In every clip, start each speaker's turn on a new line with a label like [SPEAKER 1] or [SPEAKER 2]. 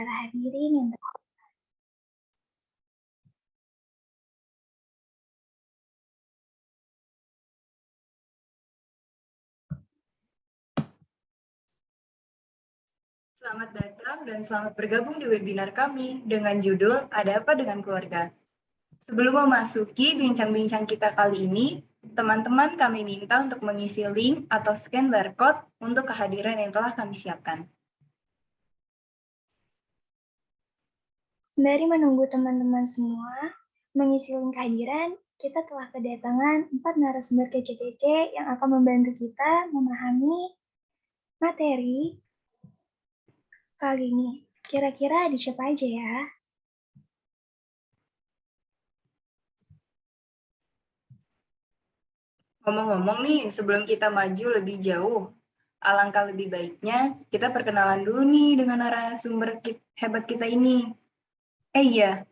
[SPEAKER 1] hadirin yang
[SPEAKER 2] Selamat datang dan selamat bergabung di webinar kami dengan judul Ada Apa Dengan Keluarga. Sebelum memasuki bincang-bincang kita kali ini, teman-teman kami minta untuk mengisi link atau scan barcode untuk kehadiran yang telah kami siapkan.
[SPEAKER 1] Sembari menunggu teman-teman semua mengisi link kehadiran, kita telah kedatangan 4 narasumber kece-kece yang akan membantu kita memahami materi kali ini. Kira-kira ada siapa aja ya?
[SPEAKER 2] Ngomong-ngomong nih, sebelum kita maju lebih jauh, alangkah lebih baiknya kita perkenalan dulu nih dengan narasumber hebat kita ini. Iya,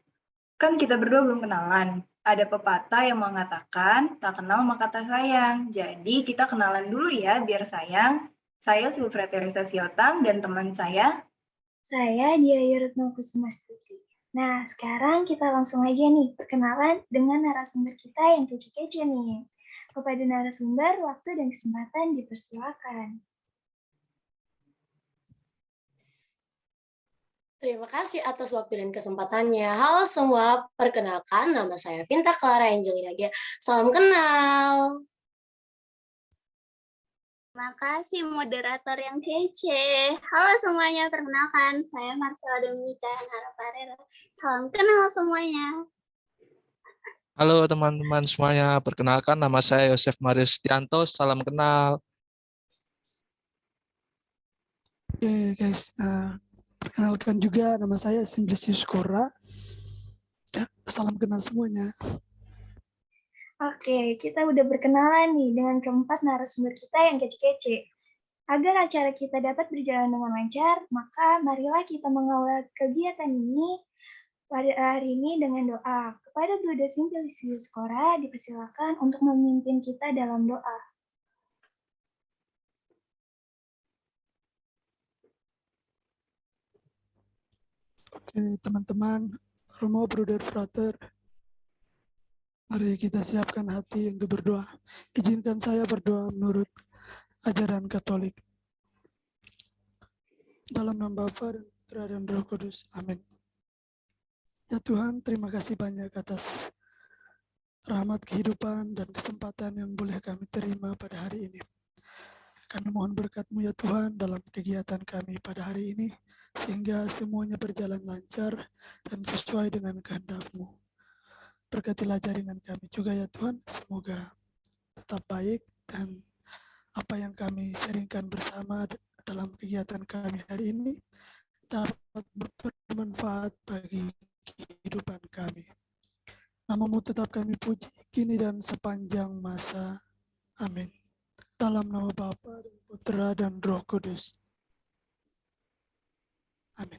[SPEAKER 2] kan kita berdua belum kenalan. Ada pepatah yang mengatakan, tak kenal maka tak sayang. Jadi kita kenalan dulu ya, biar sayang. Saya Silvia Teresa Siotang dan teman
[SPEAKER 1] Saya Dia Retno Kusuma Stuti. Nah, sekarang kita langsung aja nih perkenalan dengan narasumber kita yang kece-kece nih. Kepada narasumber, waktu dan kesempatan dipersilakan.
[SPEAKER 3] Terima kasih atas waktu dan kesempatannya. Halo semua, perkenalkan nama saya Vinta Clara Angelina Gia. Salam kenal.
[SPEAKER 4] Terima kasih moderator yang kece. Halo semuanya, perkenalkan saya Marcela Demi Cahan Haraparera. Salam kenal semuanya.
[SPEAKER 5] Halo teman-teman semuanya, perkenalkan nama saya Yosef Marius Tianto, salam kenal.
[SPEAKER 6] Oke guys, perkenalkan juga nama saya Simplicius Kora. Ya, salam kenal semuanya.
[SPEAKER 1] Oke, kita udah berkenalan nih dengan keempat narasumber kita yang kece-kece. Agar acara kita dapat berjalan dengan lancar, maka marilah kita mengawal kegiatan ini pada hari ini dengan doa. Kepada Bruder Simplicius Kora, dipersilakan untuk memimpin kita dalam doa.
[SPEAKER 6] Oke teman-teman, Romo Bruder Frater, mari kita siapkan hati untuk berdoa. Izinkan saya berdoa menurut ajaran Katolik. Dalam nama Bapa dan Putra dan Roh Kudus. Amin. Ya Tuhan, terima kasih banyak atas rahmat kehidupan dan kesempatan yang boleh kami terima pada hari ini. Kami mohon berkat-Mu ya Tuhan dalam kegiatan kami pada hari ini, sehingga semuanya berjalan lancar dan sesuai dengan kehendak-Mu. Berkatilah jaringan kami juga ya Tuhan, semoga tetap baik dan apa yang kami sharingkan bersama dalam kegiatan kami hari ini dapat bermanfaat bagi kehidupan kami. Nama-Mu tetap kami puji, kini dan sepanjang masa. Amin. Dalam nama Bapa dan Putra dan Roh Kudus. Amin.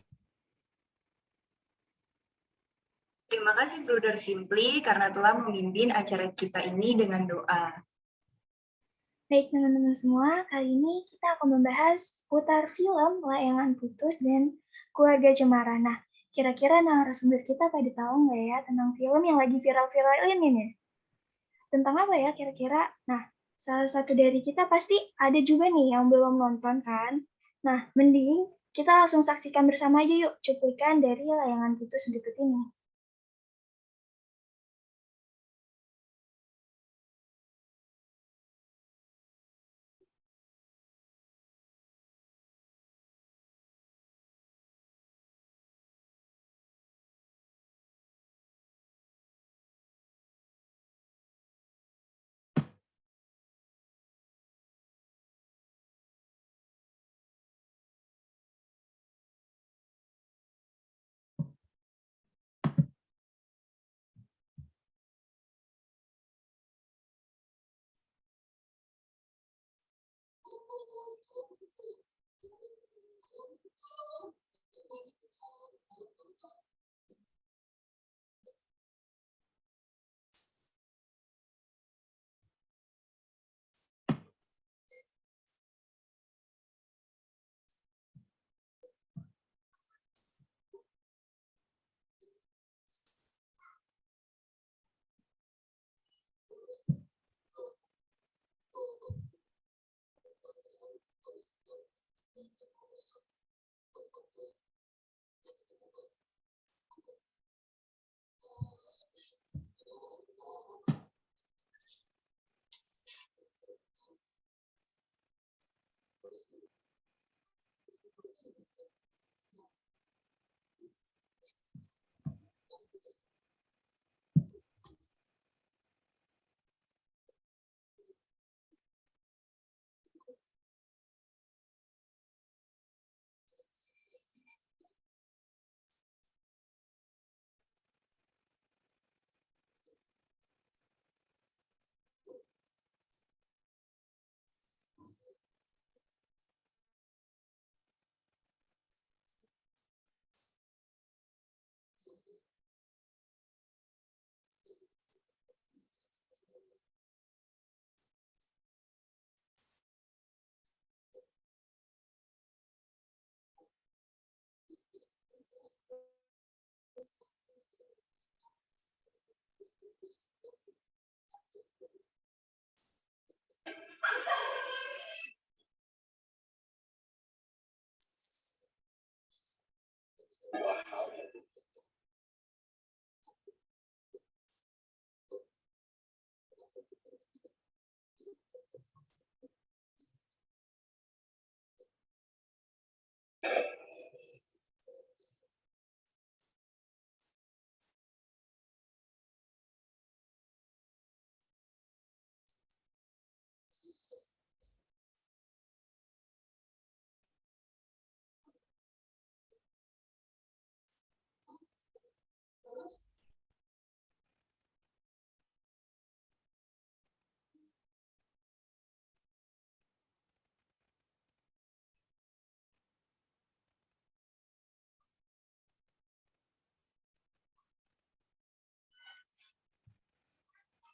[SPEAKER 2] Terima kasih Bruder Simply karena telah memimpin acara kita ini dengan doa.
[SPEAKER 1] Baik teman-teman semua, kali ini kita akan membahas putar film Layangan Putus dan Keluarga Cemara. Nah, kira-kira narasumber kita pada tahu nggak ya tentang film yang lagi viral-viral ini nih? Tentang apa ya kira-kira? Nah, salah satu dari kita pasti ada juga nih yang belum nonton kan? Nah, mending kita langsung saksikan bersama aja yuk cuplikan dari Layangan Putus berikut ini.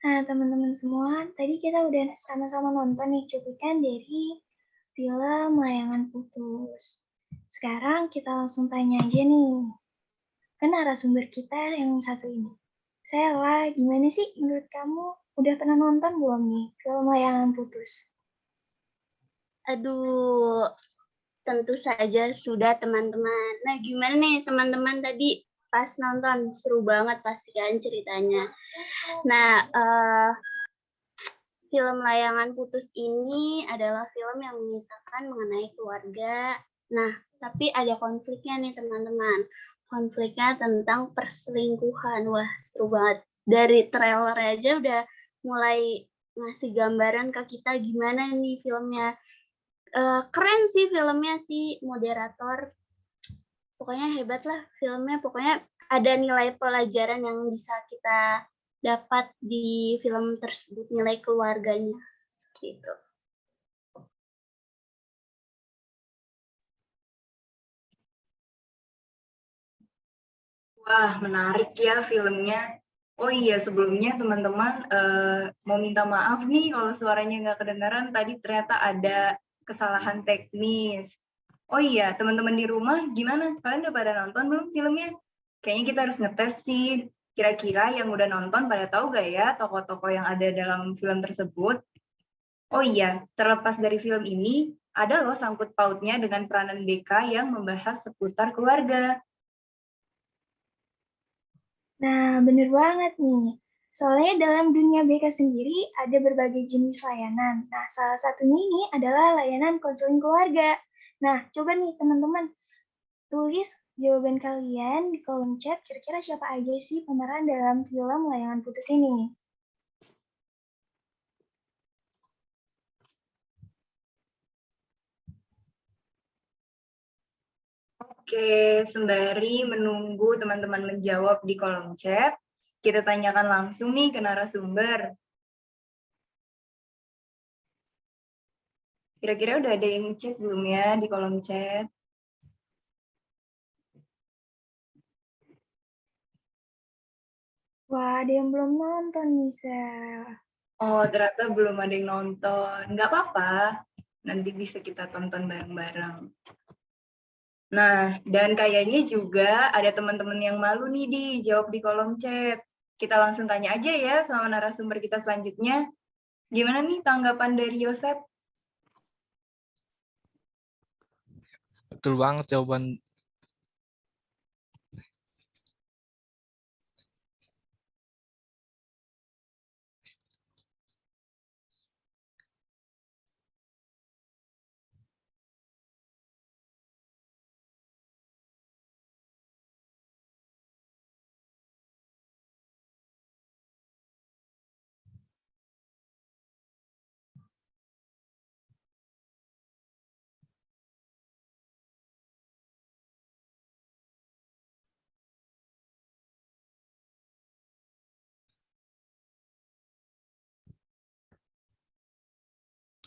[SPEAKER 1] Nah, teman-teman semua, tadi kita udah sama-sama nonton nih cuplikan dari film Layangan Putus. Sekarang kita langsung tanya aja nih ke narasumber kita yang satu ini. Sela, gimana sih menurut kamu? Udah pernah nonton belum nih film Layangan Putus?
[SPEAKER 4] Aduh, tentu saja sudah teman-teman. Nah, gimana nih teman-teman tadi pas nonton? Seru banget pasti kan ceritanya. Nah, film Layangan Putus ini adalah film yang mengisahkan mengenai keluarga. Nah, tapi ada konfliknya nih teman-teman. Konfliknya tentang perselingkuhan. Wah, seru banget. Dari trailer aja udah mulai ngasih gambaran ke kita gimana nih filmnya. Keren sih filmnya sih, moderator. Pokoknya hebat lah filmnya. Pokoknya ada nilai pelajaran yang bisa kita dapat di film tersebut, nilai keluarganya. Seperti itu.
[SPEAKER 2] Wah, menarik ya filmnya. Oh iya, sebelumnya teman-teman mau minta maaf nih kalau suaranya nggak kedengaran. Tadi ternyata ada kesalahan teknis. Oh iya, teman-teman di rumah gimana? Kalian udah pada nonton belum filmnya? Kayaknya kita harus ngetes sih. Kira-kira yang udah nonton pada tahu gak ya tokoh-tokoh yang ada dalam film tersebut? Oh iya, terlepas dari film ini, ada loh sangkut pautnya dengan peranan BK yang membahas seputar keluarga.
[SPEAKER 1] Nah, bener banget nih. Soalnya dalam dunia BK sendiri ada berbagai jenis layanan. Nah, salah satunya ini adalah layanan konseling keluarga. Nah, coba nih teman-teman, tulis jawaban kalian di kolom chat, kira-kira siapa aja sih pemeran dalam film Layangan Putus ini?
[SPEAKER 2] Oke, sembari menunggu teman-teman menjawab di kolom chat, kita tanyakan langsung nih ke narasumber. Kira-kira udah ada yang ngechat belum ya di kolom chat?
[SPEAKER 1] Wah, ada yang belum nonton nih, Sel.
[SPEAKER 2] Oh, ternyata belum ada yang nonton. Nggak apa-apa, nanti bisa kita tonton bareng-bareng. Nah, dan kayaknya juga ada teman-teman yang malu nih dijawab di kolom chat. Kita langsung tanya aja ya sama narasumber kita selanjutnya. Gimana nih tanggapan dari Yosef?
[SPEAKER 5] Betul banget jawaban.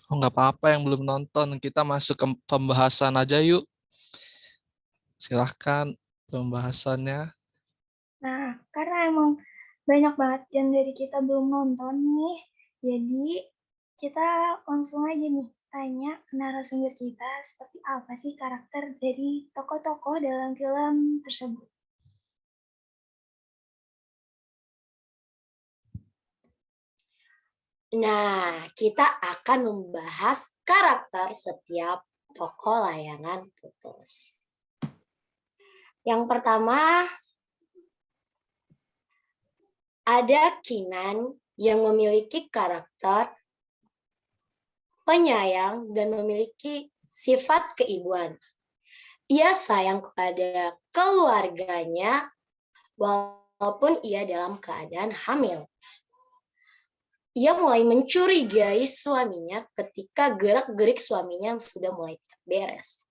[SPEAKER 5] Oh, nggak apa-apa yang belum nonton. Kita masuk ke pembahasan aja yuk. Silahkan pembahasannya.
[SPEAKER 1] Nah, karena emang banyak banget yang dari kita belum nonton nih, jadi kita langsung aja nih tanya ke narasumber kita seperti apa sih karakter dari tokoh-tokoh dalam film tersebut.
[SPEAKER 3] Nah, kita akan membahas karakter setiap tokoh Layangan Putus. Yang pertama, ada Kinan yang memiliki karakter penyayang dan memiliki sifat keibuan. Ia sayang kepada keluarganya walaupun ia dalam keadaan hamil. Ia mulai mencurigai suaminya ketika gerak-gerik suaminya sudah mulai tidak beres.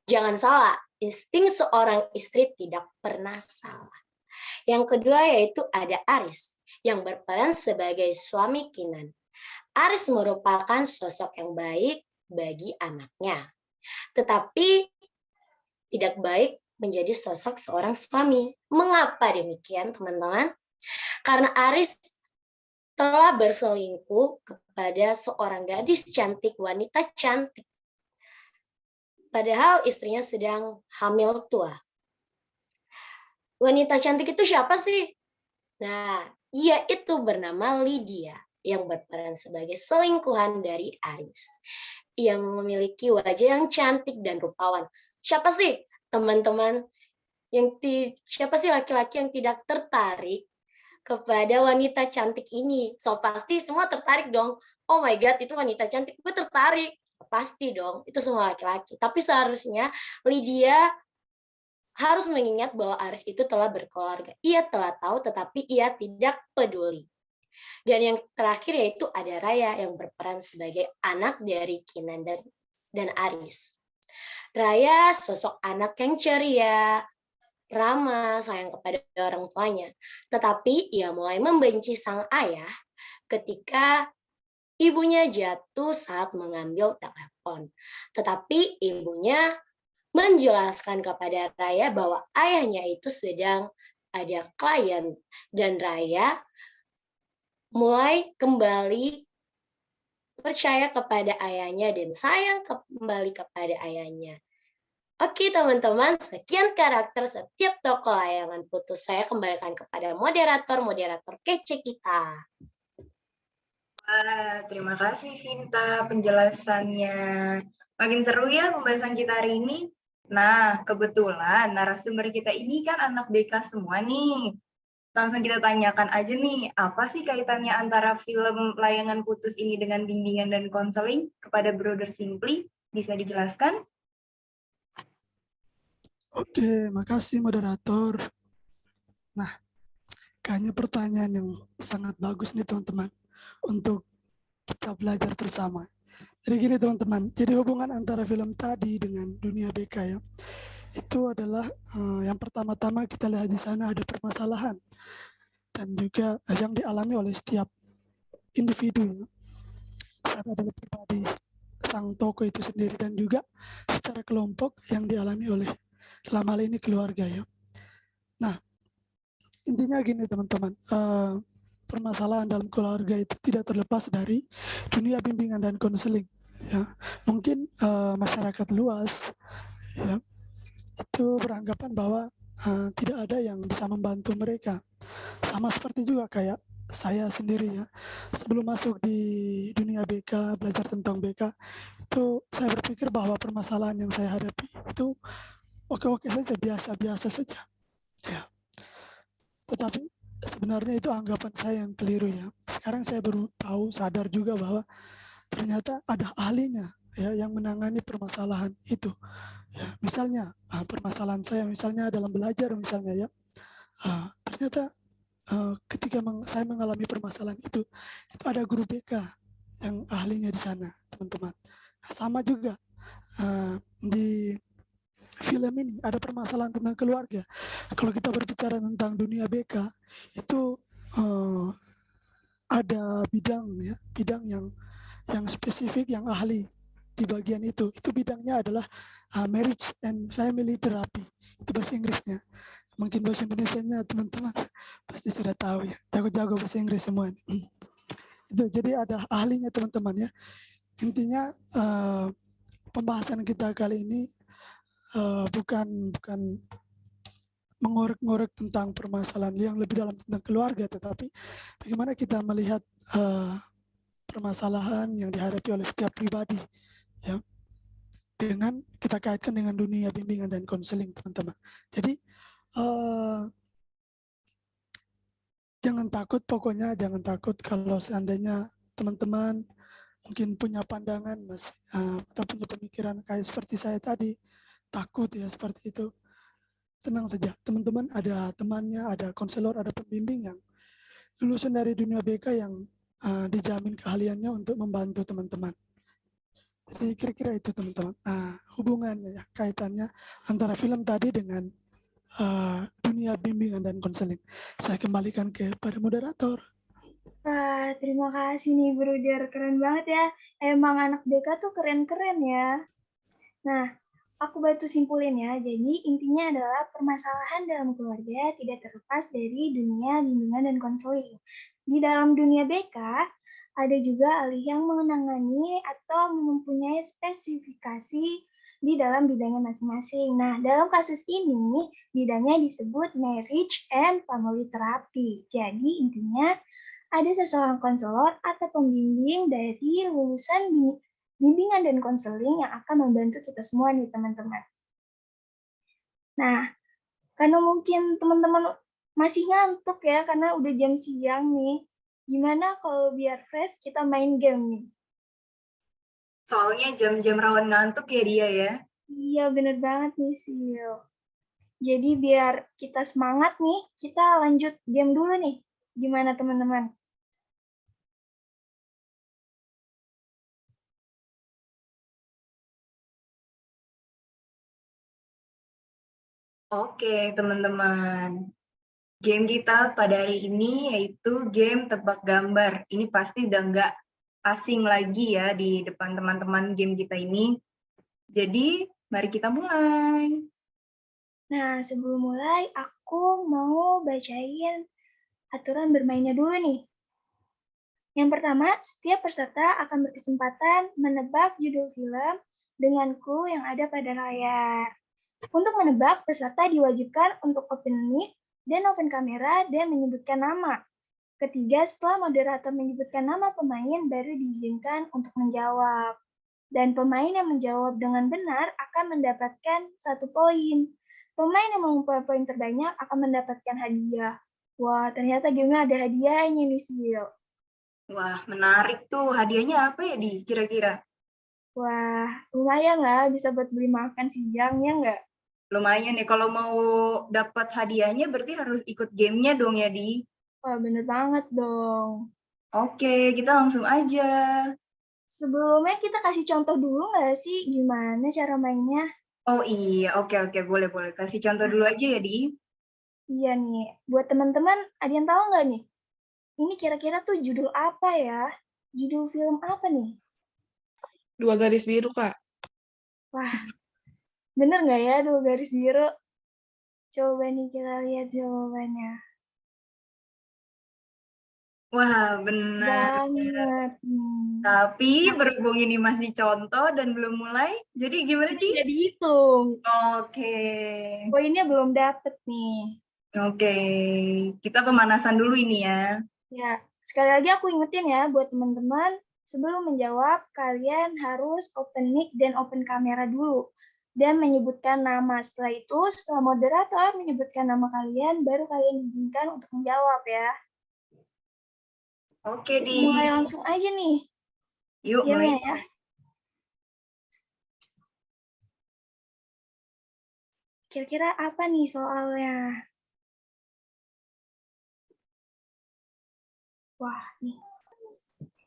[SPEAKER 3] Jangan salah, insting seorang istri tidak pernah salah. Yang kedua yaitu ada Aris, yang berperan sebagai suami Kinan. Aris merupakan sosok yang baik bagi anaknya, tetapi tidak baik menjadi sosok seorang suami. Mengapa demikian, teman-teman? Karena Aris telah berselingkuh kepada seorang gadis cantik, wanita cantik. Padahal istrinya sedang hamil tua. Wanita cantik itu siapa sih? Nah, ia itu bernama Lydia yang berperan sebagai selingkuhan dari Aris. Ia memiliki wajah yang cantik dan rupawan. Siapa sih teman-teman siapa sih laki-laki yang tidak tertarik kepada wanita cantik ini? So pasti semua tertarik dong. Oh my god, itu wanita cantik, gue tertarik. Pasti dong, itu semua laki-laki. Tapi seharusnya Lydia harus mengingat bahwa Aris itu telah berkeluarga. Ia telah tahu tetapi ia tidak peduli. Dan yang terakhir yaitu ada Raya yang berperan sebagai anak dari Kinan dan Aris. Raya sosok anak yang ceria, ramah, sayang kepada orang tuanya. Tetapi ia mulai membenci sang ayah ketika ibunya jatuh saat mengambil telepon. Tetapi ibunya menjelaskan kepada Raya bahwa ayahnya itu sedang ada klien dan Raya mulai kembali percaya kepada ayahnya dan sayang kembali kepada ayahnya. Oke teman-teman, sekian karakter setiap tokoh layangan putus. Saya kembalikan kepada moderator kece kita.
[SPEAKER 2] Wah, terima kasih Vinta penjelasannya. Makin seru ya pembahasan kita hari ini. Nah, kebetulan narasumber kita ini kan anak BK semua nih. Langsung kita tanyakan aja nih, apa sih kaitannya antara film Layangan Putus ini dengan bimbingan dan konseling kepada Brother Simply? Bisa dijelaskan?
[SPEAKER 6] Oke, makasih moderator. Nah, kayaknya pertanyaan yang sangat bagus nih teman-teman untuk kita belajar bersama. Jadi gini teman-teman, jadi hubungan antara film tadi dengan dunia BK ya, itu adalah yang pertama-tama kita lihat di sana ada permasalahan dan juga yang dialami oleh setiap individu. Di sana adalah pribadi sang tokoh itu sendiri dan juga secara kelompok yang dialami oleh dalam hal ini keluarga ya. Nah, intinya gini teman-teman, permasalahan dalam keluarga itu tidak terlepas dari dunia bimbingan dan konseling. Ya, mungkin masyarakat luas ya itu beranggapan bahwa tidak ada yang bisa membantu mereka. Sama seperti juga kayak saya sendiri ya. Sebelum masuk di dunia BK, belajar tentang BK, itu saya berpikir bahwa permasalahan yang saya hadapi itu oke-oke saja, biasa-biasa saja. Ya. Tetapi sebenarnya itu anggapan saya yang keliru ya. Sekarang saya baru tahu, sadar juga bahwa ternyata ada ahlinya ya yang menangani permasalahan itu. Ya, misalnya permasalahan saya misalnya dalam belajar misalnya ya, ternyata ketika saya mengalami permasalahan itu ada guru BK yang ahlinya di sana teman-teman. Nah, sama juga di film ini ada permasalahan tentang keluarga. Kalau kita berbicara tentang dunia BK itu ada bidang yang spesifik yang ahli di bagian itu bidangnya adalah marriage and family therapy, itu bahasa Inggrisnya. Mungkin bahasa Indonesianya teman-teman pasti sudah tahu ya, jago-jago bahasa Inggris semua. Itu jadi ada ahlinya teman-teman ya. Intinya pembahasan kita kali ini bukan mengorek-ngorek tentang permasalahan yang lebih dalam tentang keluarga, tetapi bagaimana kita melihat permasalahan yang dihadapi oleh setiap pribadi ya, dengan kita kaitkan dengan dunia bimbingan dan konseling teman-teman. Jadi jangan takut, pokoknya jangan takut kalau seandainya teman-teman mungkin punya pandangan atau punya pemikiran kayak seperti saya tadi, takut ya seperti itu. Tenang saja, teman-teman ada temannya, ada konselor, ada pembimbing yang lulusan dari dunia BK yang dijamin keahliannya untuk membantu teman-teman. Jadi kira-kira itu teman-teman. Hubungannya ya, kaitannya antara film tadi dengan dunia bimbingan dan konseling. Saya kembalikan kepada moderator.
[SPEAKER 1] Wah, terima kasih nih Bruder, keren banget ya. Emang anak BK tuh keren-keren ya. Nah, aku bantu simpulin ya. Jadi intinya adalah permasalahan dalam keluarga tidak terlepas dari dunia bimbingan dan konseling. Di dalam dunia BK, ada juga ahli yang menangani atau mempunyai spesifikasi di dalam bidangnya masing-masing. Nah, dalam kasus ini, bidangnya disebut marriage and family therapy. Jadi, intinya ada seseorang konselor atau pembimbing dari lulusan bimbingan dan konseling yang akan membantu kita semua nih, teman-teman. Nah, karena mungkin teman-teman masih ngantuk ya, karena udah jam siang nih. Gimana kalau biar fresh kita main game nih?
[SPEAKER 2] Soalnya jam-jam rawan ngantuk ya dia ya.
[SPEAKER 1] Iya, bener banget nih, Sil. Jadi biar kita semangat nih, kita lanjut game dulu nih. Gimana teman-teman?
[SPEAKER 2] Oke, teman-teman. Game kita pada hari ini yaitu game tebak gambar. Ini pasti udah nggak asing lagi ya di depan teman-teman game kita ini. Jadi, mari kita mulai.
[SPEAKER 1] Nah, sebelum mulai, aku mau bacain aturan bermainnya dulu nih. Yang pertama, setiap peserta akan berkesempatan menebak judul film dengan clue yang ada pada layar. Untuk menebak, peserta diwajibkan untuk open mic dan open kamera dan menyebutkan nama. Ketiga, setelah moderator menyebutkan nama pemain, baru diizinkan untuk menjawab. Dan pemain yang menjawab dengan benar akan mendapatkan 1 poin. Pemain yang mengumpulkan poin terbanyak akan mendapatkan hadiah. Wah, ternyata gamenya ada hadiahnya nih, Sil.
[SPEAKER 2] Wah, menarik tuh. Hadiahnya apa ya, Di? Kira-kira?
[SPEAKER 1] Wah, lumayan lah bisa buat beli makan siang, ya nggak?
[SPEAKER 2] Lumayan ya. Kalau mau dapat hadiahnya berarti harus ikut gamenya dong ya, Di?
[SPEAKER 1] Wah, bener banget dong.
[SPEAKER 2] Oke, kita langsung aja.
[SPEAKER 1] Sebelumnya kita kasih contoh dulu nggak sih gimana cara mainnya?
[SPEAKER 2] Oh iya, oke. Boleh. Kasih contoh dulu aja ya, Di.
[SPEAKER 1] Iya nih, buat teman-teman ada yang tahu nggak nih? Ini kira-kira tuh judul apa ya? Judul film apa nih?
[SPEAKER 7] 2 garis biru, Kak.
[SPEAKER 1] Wah, bener nggak ya 2 garis biru? Coba nih kita lihat jawabannya.
[SPEAKER 2] Wah, benar.
[SPEAKER 1] Banget.
[SPEAKER 2] Tapi berhubung ini masih contoh dan belum mulai, jadi gimana, Di?
[SPEAKER 1] Tidak dihitung.
[SPEAKER 2] Oke.
[SPEAKER 1] Poinnya belum dapet nih.
[SPEAKER 2] Oke, kita pemanasan dulu ini ya.
[SPEAKER 1] Ya, sekali lagi aku ingetin ya buat teman-teman, sebelum menjawab, kalian harus open mic dan open kamera dulu. Dan menyebutkan nama. Setelah itu, setelah moderator menyebutkan nama kalian, baru kalian izinkan untuk menjawab ya.
[SPEAKER 2] Oke, Di.
[SPEAKER 1] Mulai langsung aja nih.
[SPEAKER 2] Yuk,
[SPEAKER 1] Gamenya
[SPEAKER 2] mulai.
[SPEAKER 1] ya. Kira-kira apa nih soalnya? Wah, nih.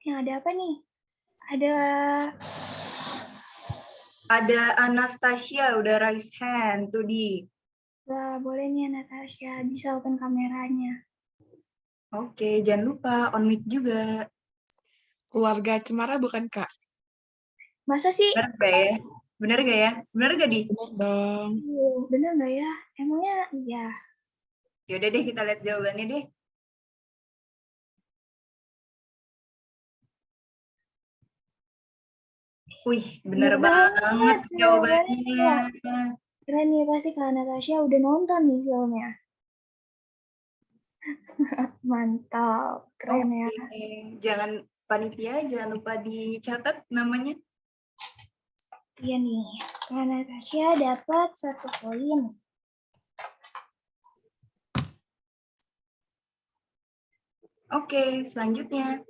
[SPEAKER 1] Yang ada apa nih?
[SPEAKER 2] Ada Anastasia, udah raise hand tuh, Di.
[SPEAKER 1] Wah, boleh nih Natasha, bisa open kameranya.
[SPEAKER 2] Oke, jangan lupa on mic juga.
[SPEAKER 7] Keluarga Cemara bukan, Kak?
[SPEAKER 1] Masa sih?
[SPEAKER 2] Bener gak ya? Bener gak, Di?
[SPEAKER 7] Bener dong.
[SPEAKER 1] Bener nggak ya? Emangnya iya?
[SPEAKER 2] Yaudah deh, kita lihat jawabannya deh. Wih, bener banget jawabannya.
[SPEAKER 1] Keren nih, pasti Kak Natasha udah nonton nih filmnya. Mantap, keren ya.
[SPEAKER 2] Jangan panitia, jangan lupa dicatat namanya.
[SPEAKER 1] Iya nih, Kak Natasha dapat 1 poin.
[SPEAKER 2] Oke, selanjutnya.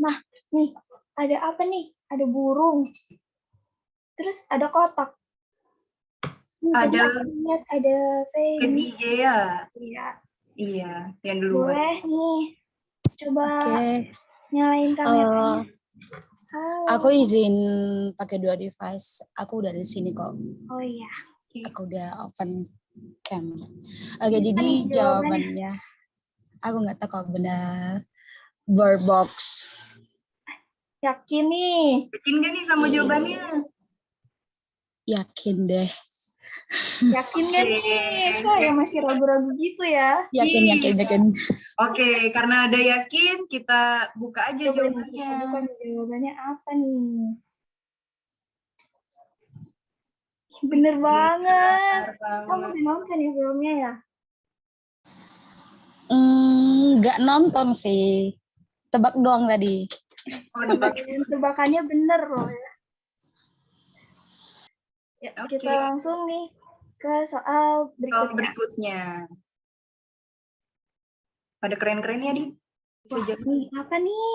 [SPEAKER 1] Nah, nih, ada apa nih? Ada burung. Terus ada kotak. Nih, tadi
[SPEAKER 2] Ada
[SPEAKER 1] aku lihat ada Feby.
[SPEAKER 2] ya?
[SPEAKER 1] Iya.
[SPEAKER 2] Iya, yang duluan.
[SPEAKER 1] Boleh nih. Coba nyalain
[SPEAKER 8] Halo.
[SPEAKER 1] kameranya.
[SPEAKER 8] Aku izin pakai 2 device. Aku udah di sini kok.
[SPEAKER 1] Oh iya.
[SPEAKER 8] Aku udah open cam. Oke, jadi jawabannya aku nggak tahu kalau benar. Bird box.
[SPEAKER 1] Yakin nih?
[SPEAKER 2] Yakin gak nih sama jawabannya?
[SPEAKER 8] Yakin deh.
[SPEAKER 1] Yakin nggak nih? Kok ya masih ragu-ragu gitu ya?
[SPEAKER 8] Yakin.
[SPEAKER 2] Oke, karena ada yakin, kita buka aja
[SPEAKER 1] Coba nih,
[SPEAKER 2] jawabannya.
[SPEAKER 1] kita buka nih jawabannya apa nih? Bener banget. Kamu udah nonton ya filmnya ya?
[SPEAKER 8] Nggak nonton sih. Tebak doang tadi.
[SPEAKER 2] Oh, nebak.
[SPEAKER 1] Tebakannya bener loh ya. Ya,
[SPEAKER 2] Oke.
[SPEAKER 1] kita langsung nih ke soal
[SPEAKER 2] Soal
[SPEAKER 1] berikutnya.
[SPEAKER 2] berikutnya. Pada keren-keren ya, Di. Bisa
[SPEAKER 1] Wah,
[SPEAKER 2] jawab.
[SPEAKER 1] nih apa nih?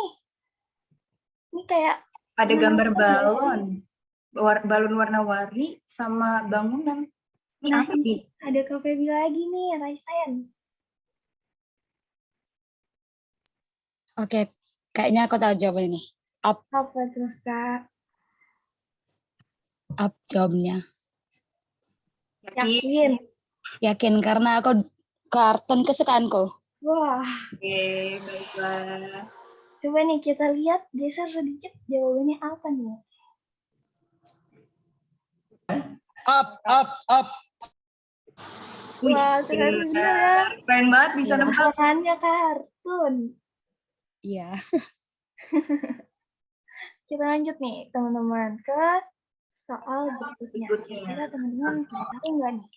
[SPEAKER 1] Ini kayak
[SPEAKER 2] Ada
[SPEAKER 1] pernah
[SPEAKER 2] gambar
[SPEAKER 1] nonton nggak sih?
[SPEAKER 2] balon warna-warni sama bangunan. Ini
[SPEAKER 1] Nah,
[SPEAKER 2] apa
[SPEAKER 1] ini
[SPEAKER 2] nih?
[SPEAKER 1] ada Kak Feby lagi nih, Raisen.
[SPEAKER 8] Oke, kayaknya aku tahu jawaban ini.
[SPEAKER 1] Apa tuh, Kak?
[SPEAKER 8] Up jawabnya.
[SPEAKER 1] Yakin?
[SPEAKER 8] Yakin karena aku kartun kesukaanku.
[SPEAKER 1] Wah,
[SPEAKER 2] Oke, baiklah.
[SPEAKER 1] coba nih kita lihat, geser sedikit jawabannya apa nih?
[SPEAKER 9] Up.
[SPEAKER 1] Wah, ternyata bener ya.
[SPEAKER 2] Keren banget bisa
[SPEAKER 8] Iya.
[SPEAKER 2] nebak.
[SPEAKER 1] Soalnya kartun.
[SPEAKER 8] Iya.
[SPEAKER 1] Kita lanjut nih, teman-teman, ke soal berikutnya. Kira teman-teman tahu nggak nih?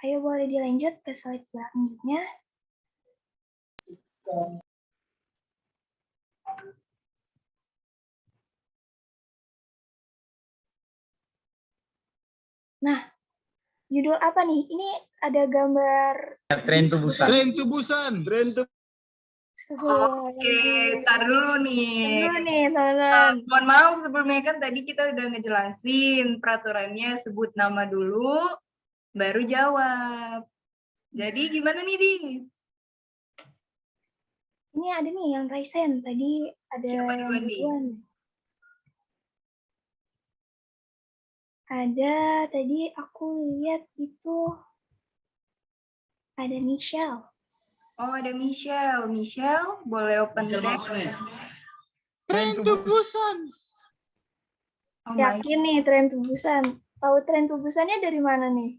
[SPEAKER 1] Ayo boleh dilanjut ke slide selanjutnya. Nah, judul apa nih? Ini ada gambar
[SPEAKER 9] Tren tubusan.
[SPEAKER 2] Oke, tar dulu nih.
[SPEAKER 1] Dulu nih, teman-teman.
[SPEAKER 2] Mohon maaf sebelumnya kan tadi kita udah ngejelasin peraturannya, sebut nama dulu, baru jawab. Jadi gimana nih, Di?
[SPEAKER 1] Ini ada nih yang Raisen. Tadi ada
[SPEAKER 2] Siapa
[SPEAKER 1] yang
[SPEAKER 2] duluan, Di?
[SPEAKER 1] duluan. Ada, tadi aku lihat itu ada Michelle.
[SPEAKER 2] Oh, ada Michelle. Michelle, boleh open the deck.
[SPEAKER 9] Tren tubusan.
[SPEAKER 2] Oh my.
[SPEAKER 1] Yakin nih tren tubusan. Tahu tren tubusannya dari mana nih?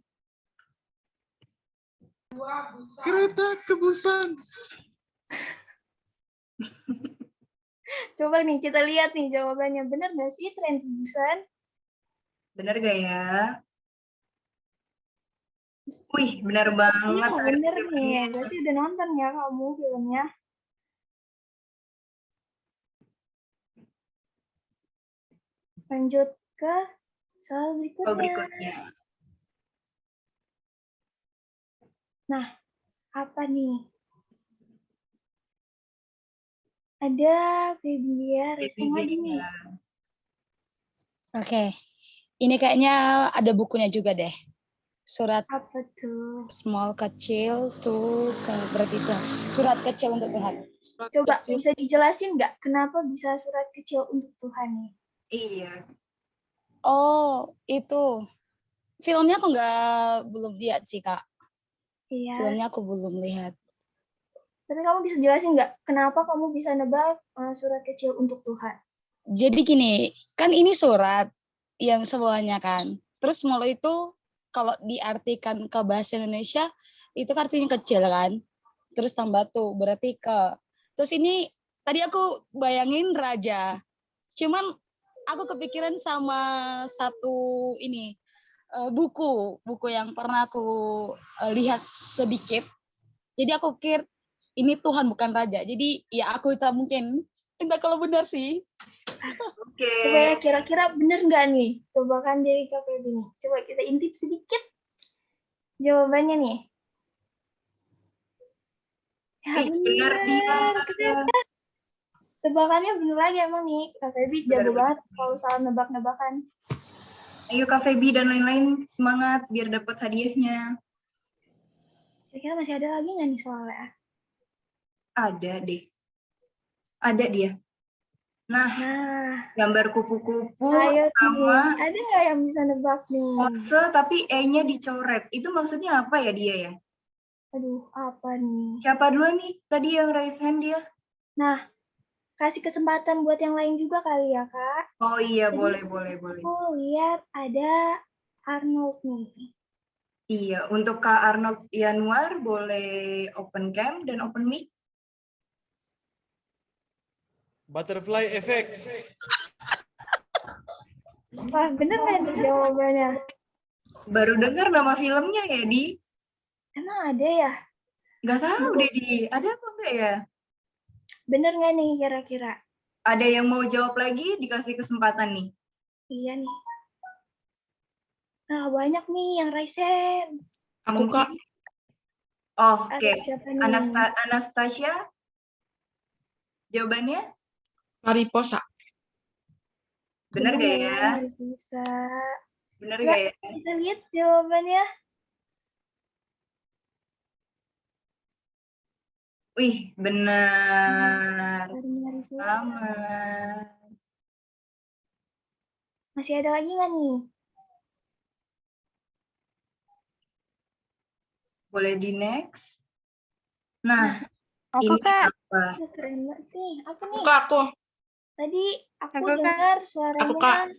[SPEAKER 9] Kereta kebusan.
[SPEAKER 1] Coba nih kita lihat nih jawabannya. Benar nggak sih tren tubusan?
[SPEAKER 2] Bener gak ya? Wih, bener banget.
[SPEAKER 1] Iya, bener nih. Berarti udah nonton ya kamu filmnya? Lanjut ke soal berikutnya.
[SPEAKER 2] Oh, berikutnya.
[SPEAKER 1] Nah, apa nih? Ada Febia Raisen lagi nih.
[SPEAKER 8] Oke. Ini kayaknya ada bukunya juga deh. Surat
[SPEAKER 1] Apa tuh?
[SPEAKER 8] small kecil tuh berarti itu surat kecil untuk Tuhan.
[SPEAKER 1] Coba bisa dijelasin nggak kenapa bisa surat kecil untuk Tuhan nih?
[SPEAKER 2] Iya.
[SPEAKER 8] Oh, itu. Filmnya aku belum lihat sih, Kak.
[SPEAKER 1] Iya.
[SPEAKER 8] Filmnya aku belum lihat.
[SPEAKER 1] Tapi kamu bisa jelasin nggak kenapa kamu bisa nebak surat kecil untuk Tuhan?
[SPEAKER 8] Jadi gini, kan ini surat yang semuanya kan. Terus small itu kalau diartikan ke bahasa Indonesia itu artinya kecil kan. Terus tambah tuh berarti ke. Terus ini tadi aku bayangin raja. Cuman aku kepikiran sama satu ini buku yang pernah aku lihat sedikit. Jadi aku pikir ini Tuhan bukan raja. Jadi ya aku itu mungkin entah kalau benar sih.
[SPEAKER 2] Oke.
[SPEAKER 1] Coba ya kira-kira bener nggak nih tebakan dari Kak Feby nih? Coba kita intip sedikit jawabannya nih. Ya
[SPEAKER 2] Bener dia.
[SPEAKER 1] keren. Tebakannya bener lagi emang nih. Kak Feby jago banget kalau soal nebak-nebakan.
[SPEAKER 2] Ayo Kak Feby dan lain-lain semangat biar dapat hadiahnya.
[SPEAKER 1] Kira-kira masih ada lagi nggak nih soalnya?
[SPEAKER 2] Ada deh. Ada dia. Nah,
[SPEAKER 1] Nah,
[SPEAKER 2] gambar kupu-kupu
[SPEAKER 1] ayo
[SPEAKER 2] sama
[SPEAKER 1] nih. Ada nggak yang bisa nebak nih?
[SPEAKER 2] pose tapi E-nya dicoret. Itu maksudnya apa ya dia ya?
[SPEAKER 1] Aduh, apa nih?
[SPEAKER 2] Siapa dulu nih tadi yang raise hand dia?
[SPEAKER 1] Nah, kasih kesempatan buat yang lain juga kali ya, Kak.
[SPEAKER 2] Oh iya,
[SPEAKER 1] Tadi
[SPEAKER 2] boleh.
[SPEAKER 1] aku lihat ada Arnold nih.
[SPEAKER 2] Iya, untuk Kak Arnold Yanuar boleh open cam dan open mic.
[SPEAKER 9] Butterfly effect.
[SPEAKER 1] Wah, bener nggak nih jawabannya?
[SPEAKER 2] Baru dengar nama filmnya ya, Di?
[SPEAKER 1] Emang ada ya?
[SPEAKER 2] Nggak tahu deh, Di. Ada apa enggak ya?
[SPEAKER 1] Bener nggak nih kira-kira?
[SPEAKER 2] Ada yang mau jawab lagi? Dikasih kesempatan nih.
[SPEAKER 1] Iya nih. Nah, banyak nih yang raise hand.
[SPEAKER 7] Aku, Kak.
[SPEAKER 2] Oh, oke.
[SPEAKER 1] Siapa nih?
[SPEAKER 2] Anastasia? Jawabannya?
[SPEAKER 7] Mariposa.
[SPEAKER 2] Bener gak ya?
[SPEAKER 1] Bisa.
[SPEAKER 2] Bener
[SPEAKER 1] Coba
[SPEAKER 2] gak ya?
[SPEAKER 1] kita lihat jawabannya.
[SPEAKER 2] Wih, benar. Sama.
[SPEAKER 1] Masih ada lagi nggak nih?
[SPEAKER 2] Boleh di next. Nah,
[SPEAKER 1] Aku,
[SPEAKER 2] ini
[SPEAKER 1] Kak.
[SPEAKER 2] apa?
[SPEAKER 1] Keren banget nih. Apa nih?
[SPEAKER 7] Kak, aku.
[SPEAKER 1] Tadi aku dengar suaranya
[SPEAKER 7] Kak.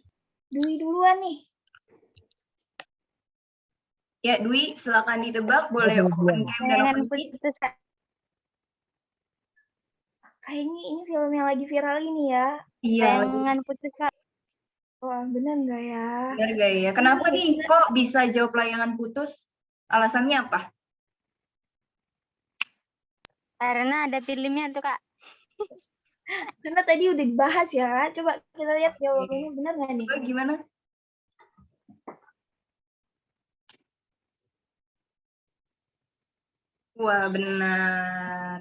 [SPEAKER 1] Dwi duluan nih.
[SPEAKER 2] Ya, Dwi, silakan ditebak. Boleh open cam dan open mic.
[SPEAKER 1] Kayaknya ini film yang lagi viral ini ya.
[SPEAKER 2] Iya.
[SPEAKER 1] Layangan putus, Kak. Wah, bener nggak ya?
[SPEAKER 2] Bener gak ya? Kenapa nih kok bisa jawab layangan putus? Alasannya apa?
[SPEAKER 10] Karena ada filmnya tuh, Kak.
[SPEAKER 1] Karena tadi udah dibahas ya. Coba kita lihat jawabannya benar nggak nih?
[SPEAKER 2] Coba gimana? Wah, benar.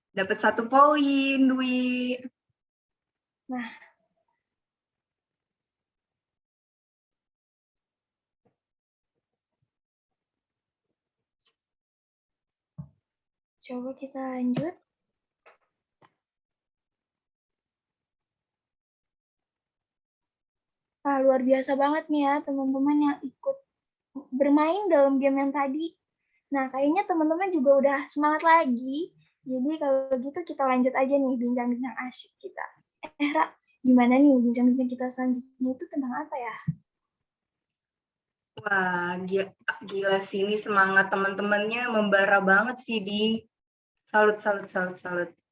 [SPEAKER 2] Dapat 1 poin, Dwi.
[SPEAKER 1] Nah. Coba kita lanjut. Nah, luar biasa banget nih ya teman-teman yang ikut bermain dalam game yang tadi. Nah, kayaknya teman-teman juga udah semangat lagi. Jadi kalau gitu kita lanjut aja nih bincang-bincang asyik kita. Ra, gimana nih bincang-bincang kita selanjutnya itu tentang apa ya?
[SPEAKER 2] Wah, gila sih ini semangat teman-temannya membara banget sih, Di. Salut.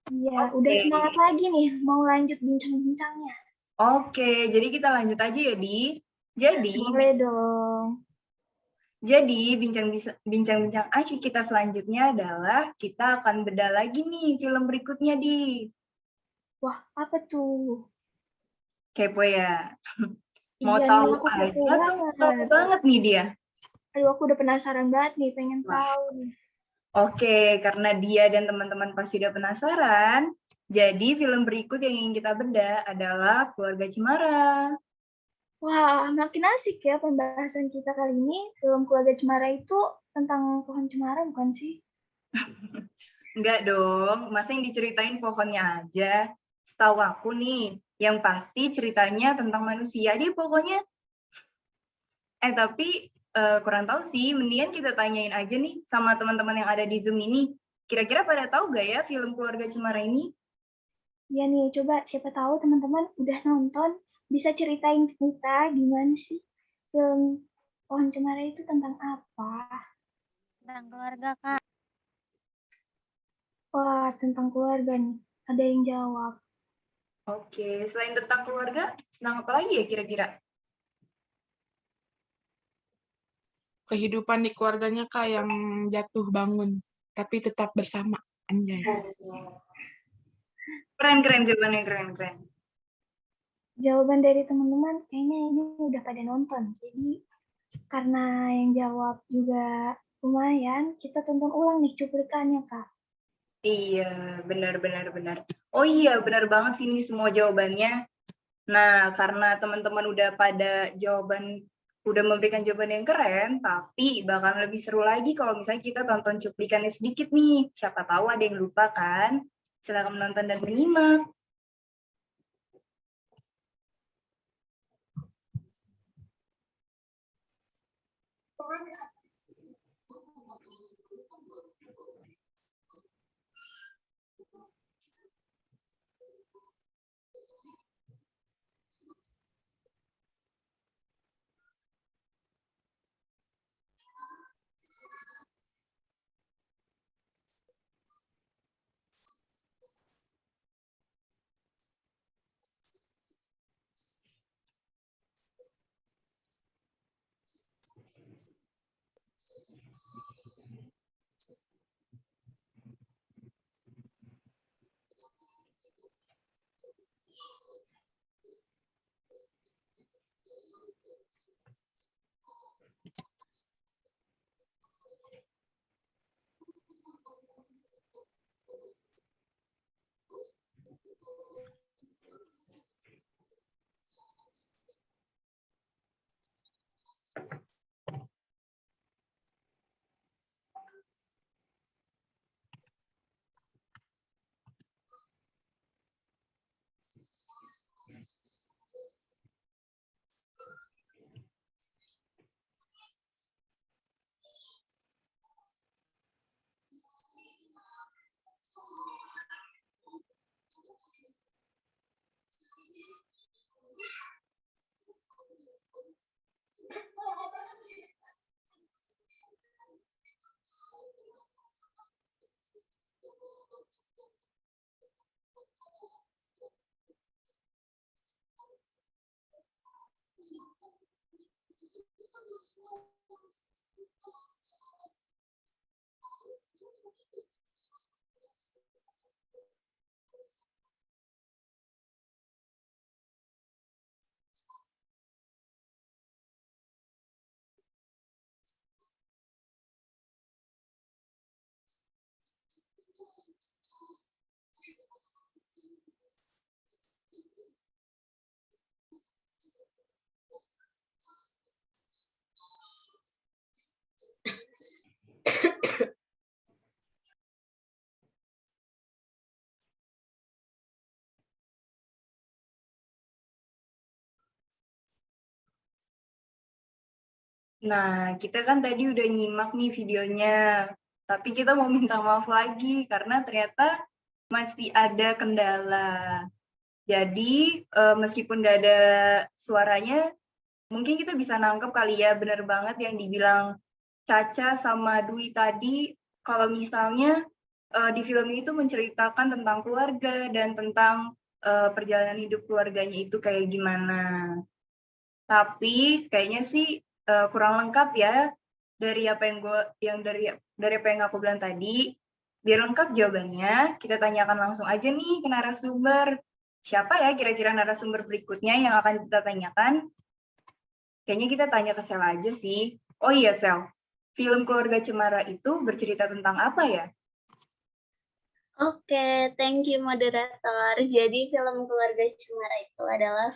[SPEAKER 1] Iya, udah semangat lagi nih mau lanjut bincang-bincangnya.
[SPEAKER 2] Oke, jadi kita lanjut aja ya, Di.
[SPEAKER 1] Boleh dong.
[SPEAKER 2] Jadi bincang-bincang asyik kita selanjutnya adalah kita akan bedah lagi nih film berikutnya, Di.
[SPEAKER 1] Wah, apa tuh?
[SPEAKER 2] Kepo ya? Mau
[SPEAKER 1] Iya,
[SPEAKER 2] tahu
[SPEAKER 1] aku kepo
[SPEAKER 2] aja, tahu banget nih dia.
[SPEAKER 1] Aduh, aku udah penasaran banget nih, pengen tahu nih.
[SPEAKER 2] Oke, karena dia dan teman-teman pasti udah penasaran, jadi film berikut yang ingin kita bedah adalah Keluarga Cemara.
[SPEAKER 1] Wah, makin asik ya pembahasan kita kali ini. Film Keluarga Cemara itu tentang pohon cemara bukan sih?
[SPEAKER 2] Enggak dong, masa yang diceritain pohonnya aja. Setahu aku nih, yang pasti ceritanya tentang manusia deh pokoknya. Tapi kurang tahu sih, mendingan kita tanyain aja nih sama teman-teman yang ada di Zoom ini. Kira-kira pada tahu gak ya film Keluarga Cemara ini?
[SPEAKER 1] Ya nih, coba siapa tahu teman-teman udah nonton, bisa ceritain kita gimana sih film Pohon Cemara itu tentang apa?
[SPEAKER 10] Tentang keluarga, Kak.
[SPEAKER 1] Wah, tentang keluarga nih. Ada yang jawab.
[SPEAKER 2] Oke, selain tentang keluarga, tentang apa lagi ya kira-kira?
[SPEAKER 7] Kehidupan di keluarganya, Kak, yang jatuh bangun, tapi tetap bersama. Anjay.
[SPEAKER 2] Keren jawabannya, keren.
[SPEAKER 1] Jawaban dari teman-teman kayaknya ini udah pada nonton. Jadi karena yang jawab juga lumayan, kita tonton ulang nih cuplikannya, Kak.
[SPEAKER 2] Iya, benar. Oh iya, benar banget sih ini semua jawabannya. Nah, karena teman-teman udah udah memberikan jawaban yang keren, tapi bakal lebih seru lagi kalau misalnya kita tonton cuplikannya sedikit nih. Siapa tahu ada yang lupa kan? Silakan menonton dan menyimak. Nah, kita kan tadi udah nyimak nih videonya, tapi kita mau minta maaf lagi karena ternyata masih ada kendala. Jadi, meskipun nggak ada suaranya, mungkin kita bisa nangkep kali ya, bener banget yang dibilang Caca sama Dwi tadi, kalau misalnya di film ini tuh menceritakan tentang keluarga dan tentang perjalanan hidup keluarganya itu kayak gimana. Tapi kayaknya sih kurang lengkap ya dari apa yang dari apa yang aku bilang tadi. Biar lengkap jawabannya, kita tanyakan langsung aja nih ke narasumber. Siapa ya kira-kira narasumber berikutnya yang akan kita tanyakan? Kayaknya kita tanya ke Sel aja sih. Oh iya Sel, film Keluarga Cemara itu bercerita tentang apa ya?
[SPEAKER 4] Oke, thank you moderator. Jadi film Keluarga Cemara itu adalah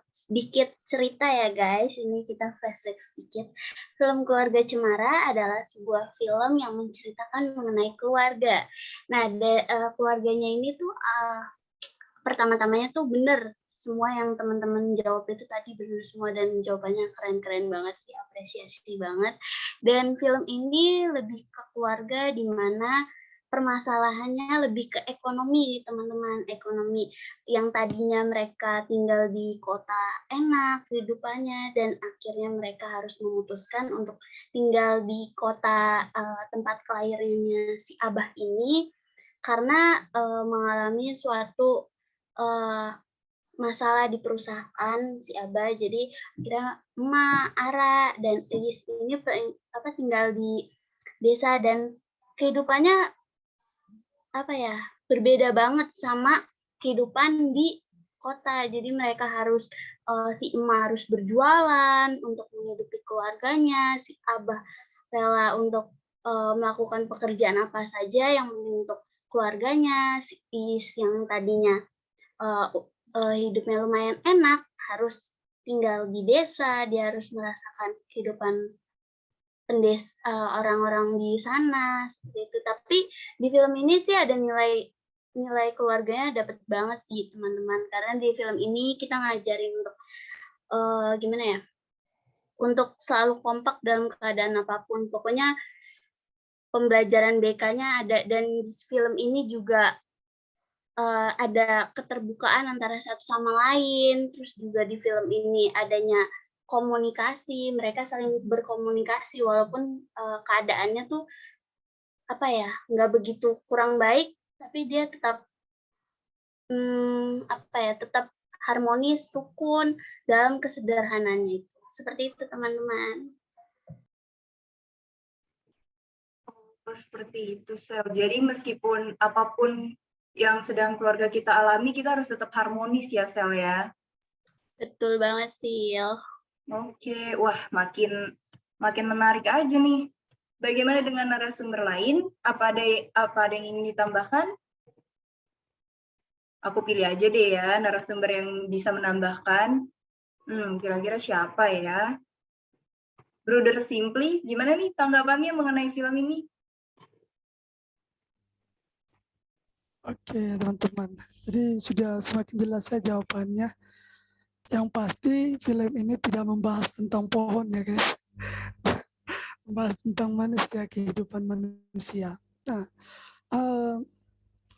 [SPEAKER 4] sedikit cerita ya guys. Ini kita flashback sedikit. Film Keluarga Cemara adalah sebuah film yang menceritakan mengenai keluarga. Nah, keluarganya ini tuh pertama-tamanya tuh bener. Semua yang teman-teman jawab itu tadi bener semua dan jawabannya keren-keren banget sih, apresiasi banget. Dan film ini lebih ke keluarga di mana permasalahannya lebih ke ekonomi, teman-teman. Ekonomi yang tadinya mereka tinggal di kota enak kehidupannya dan akhirnya mereka harus memutuskan untuk tinggal di kota tempat kelahirannya si Abah ini karena mengalami suatu masalah di perusahaan si Abah. Jadi akhirnya emak, Ara, dan Iis ini tinggal di desa dan kehidupannya berbeda banget sama kehidupan di kota. Jadi mereka harus si emak harus berjualan untuk menghidupi keluarganya, si Abah rela untuk melakukan pekerjaan apa saja yang penting untuk keluarganya, si Is yang tadinya hidupnya lumayan enak harus tinggal di desa, dia harus merasakan kehidupan orang-orang di sana seperti itu. Tapi di film ini sih ada nilai keluarganya dapat banget sih teman-teman, karena di film ini kita ngajarin untuk gimana ya, untuk selalu kompak dalam keadaan apapun. Pokoknya pembelajaran BK-nya ada, dan di film ini juga ada keterbukaan antara satu sama lain. Terus juga di film ini adanya komunikasi, mereka saling berkomunikasi walaupun keadaannya tuh nggak begitu kurang baik, tapi dia tetap tetap harmonis, rukun dalam kesederhanaannya itu. Seperti itu teman-teman.
[SPEAKER 2] Oh, seperti itu, Sel. Jadi meskipun apapun yang sedang keluarga kita alami, kita harus tetap harmonis ya, Sel ya.
[SPEAKER 4] Betul banget, Sil.
[SPEAKER 2] Oke, wah makin menarik aja nih. Bagaimana dengan narasumber lain? Apa ada yang ingin ditambahkan? Aku pilih aja deh ya narasumber yang bisa menambahkan. Kira-kira siapa ya? Brother Simply, gimana nih tanggapannya mengenai film ini?
[SPEAKER 6] Oke, teman-teman. Jadi sudah semakin jelas ya jawabannya. Yang pasti film ini tidak membahas tentang pohon ya guys. Membahas tentang manusia, kehidupan manusia. Nah,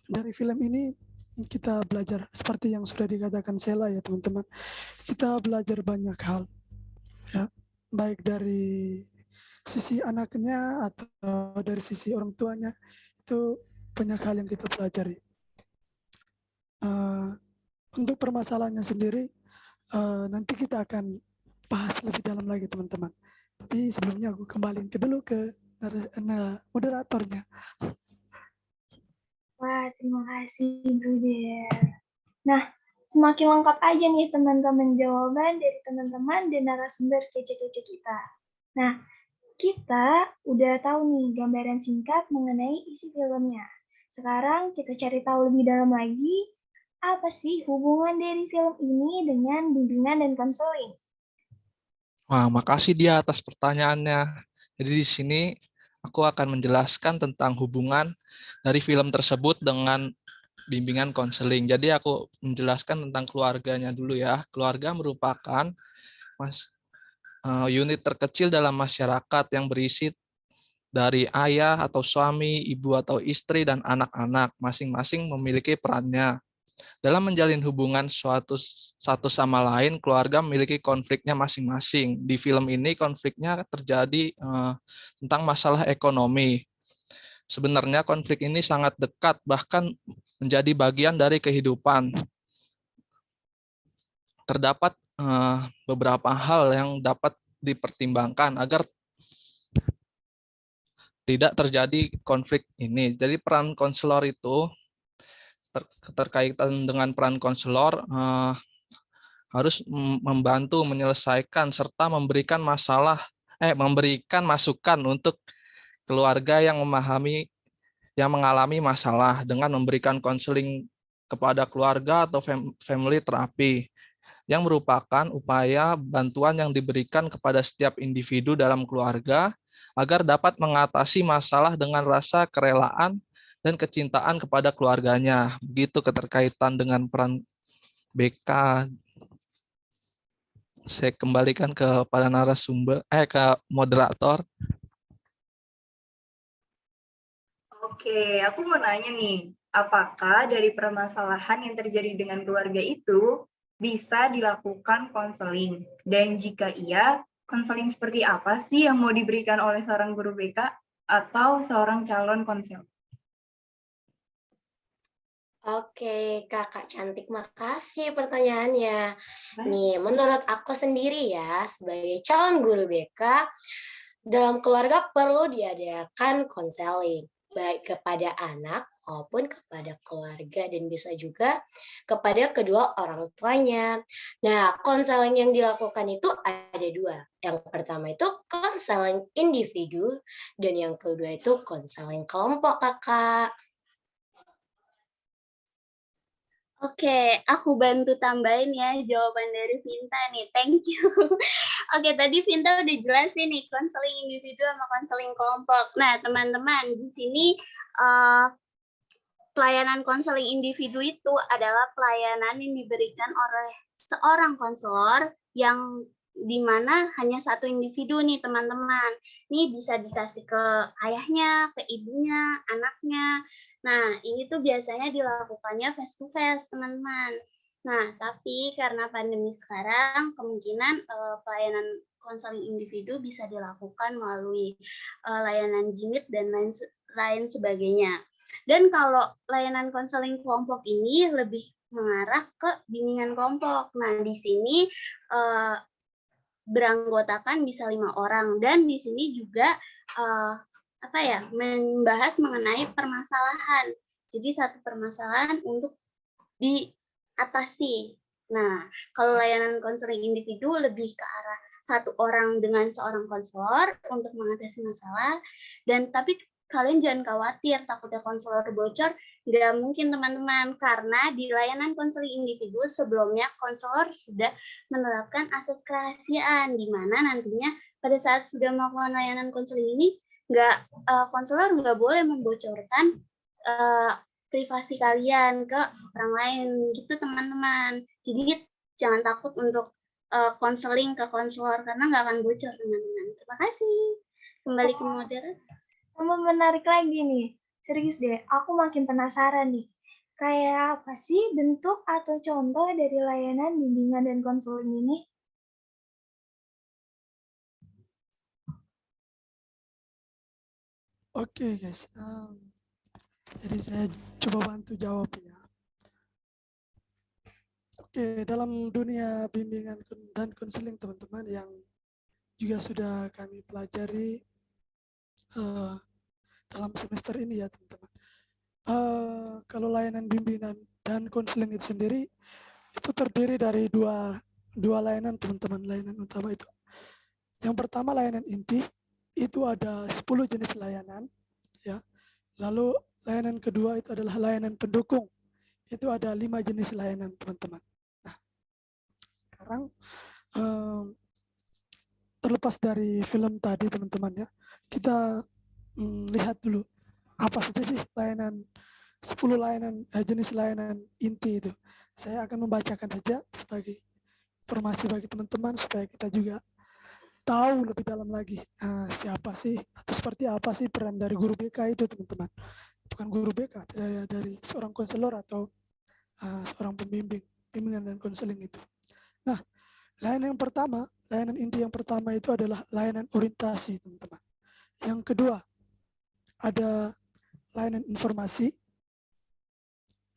[SPEAKER 6] dari film ini kita belajar seperti yang sudah dikatakan Sela ya teman-teman. Kita belajar banyak hal. Ya, baik dari sisi anaknya atau dari sisi orang tuanya, itu banyak hal yang kita pelajari. Untuk permasalahannya sendiri, nanti kita akan bahas lebih dalam lagi teman-teman. Tapi sebelumnya aku kembali dulu ke moderatornya.
[SPEAKER 1] Wah, terima kasih Bruder. Nah, semakin lengkap aja nih teman-teman jawaban dari teman-teman dan narasumber kece-kece kita. Nah, kita udah tahu nih gambaran singkat mengenai isi filmnya. Sekarang kita cari tahu lebih dalam lagi, apa sih hubungan dari film ini dengan bimbingan dan konseling?
[SPEAKER 5] Wah, makasih dia atas pertanyaannya. Jadi di sini aku akan menjelaskan tentang hubungan dari film tersebut dengan bimbingan konseling. Jadi aku menjelaskan tentang keluarganya dulu ya. Keluarga merupakan unit terkecil dalam masyarakat yang berisi dari ayah atau suami, ibu atau istri, dan anak-anak. Masing-masing memiliki perannya. Dalam menjalin hubungan satu sama lain, keluarga memiliki konfliknya masing-masing. Di film ini konfliknya terjadi tentang masalah ekonomi. Sebenarnya konflik ini sangat dekat, bahkan menjadi bagian dari kehidupan. Terdapat beberapa hal yang dapat dipertimbangkan agar tidak terjadi konflik ini. Jadi peran konselor itu terkaitan dengan peran konselor harus membantu menyelesaikan serta memberikan masukan untuk keluarga yang mengalami masalah dengan memberikan konseling kepada keluarga atau family terapi yang merupakan upaya bantuan yang diberikan kepada setiap individu dalam keluarga agar dapat mengatasi masalah dengan rasa kerelaan dan kecintaan kepada keluarganya. Begitu keterkaitan dengan peran BK. Saya kembalikan kepada ke moderator.
[SPEAKER 2] Oke, aku mau nanya nih, apakah dari permasalahan yang terjadi dengan keluarga itu bisa dilakukan konseling? Dan jika iya, konseling seperti apa sih yang mau diberikan oleh seorang guru BK atau seorang calon konselor?
[SPEAKER 3] Oke, kakak cantik, makasih pertanyaannya. Nih, menurut aku sendiri ya, sebagai calon guru BK, dalam keluarga perlu diadakan konseling, baik kepada anak maupun kepada keluarga, dan bisa juga kepada kedua orang tuanya. Nah, konseling yang dilakukan itu ada dua. Yang pertama itu konseling individu, dan yang kedua itu konseling kelompok, kakak.
[SPEAKER 4] Oke, aku bantu tambahin ya jawaban dari Vinta nih. Thank you. Oke, tadi Vinta udah jelasin nih konseling individu sama konseling kelompok. Nah, teman-teman, di sini pelayanan konseling individu itu adalah pelayanan yang diberikan oleh seorang konselor yang di mana hanya satu individu nih teman-teman. Ini bisa dikasih ke ayahnya, ke ibunya, anaknya. Nah, ini tuh biasanya dilakukannya face to face, teman-teman. Nah, tapi karena pandemi sekarang, kemungkinan pelayanan konseling individu bisa dilakukan melalui layanan Jimit dan lain sebagainya. Dan kalau layanan konseling kelompok ini lebih mengarah ke bimbingan kelompok. Nah, di sini beranggotakan bisa 5 orang dan di sini juga membahas mengenai permasalahan. Jadi satu permasalahan untuk diatasi. Nah, kalau layanan konseling individu lebih ke arah satu orang dengan seorang konselor untuk mengatasi masalah. Dan tapi kalian jangan khawatir takutnya konselor bocor. Nggak mungkin teman-teman, karena di layanan konseling individu sebelumnya konselor sudah menerapkan asas kerahasiaan, di mana nantinya pada saat sudah melakukan layanan konseling ini, konselor nggak boleh membocorkan privasi kalian ke orang lain gitu teman-teman. Jadi jangan takut untuk konseling ke konselor karena nggak akan bocor teman-teman. Terima kasih. Kembali ke moderator.
[SPEAKER 1] Tambah menarik lagi nih. Serius deh, aku makin penasaran nih. Kayak apa sih bentuk atau contoh dari layanan bimbingan dan konseling ini?
[SPEAKER 6] Oke guys, jadi saya coba bantu jawab ya. Oke, dalam dunia bimbingan dan konseling teman-teman yang juga sudah kami pelajari dalam semester ini ya teman-teman. Kalau layanan bimbingan dan konseling itu sendiri itu terdiri dari dua layanan teman-teman. Layanan utama itu yang pertama layanan inti, itu ada 10 jenis layanan ya. Lalu layanan kedua itu adalah layanan pendukung, itu ada 5 jenis layanan teman-teman. Nah, sekarang terlepas dari film tadi teman-teman ya, kita lihat dulu apa saja sih layanan 10 layanan jenis layanan inti itu. Saya akan membacakan saja sebagai informasi bagi teman-teman supaya kita juga tahu lebih dalam lagi siapa sih atau seperti apa sih peran dari guru BK itu teman-teman. Bukan guru BK, dari seorang konselor atau seorang pembimbing, bimbingan dan konseling itu. Nah, layanan yang pertama, layanan inti yang pertama itu adalah layanan orientasi teman-teman. Yang kedua, ada layanan informasi.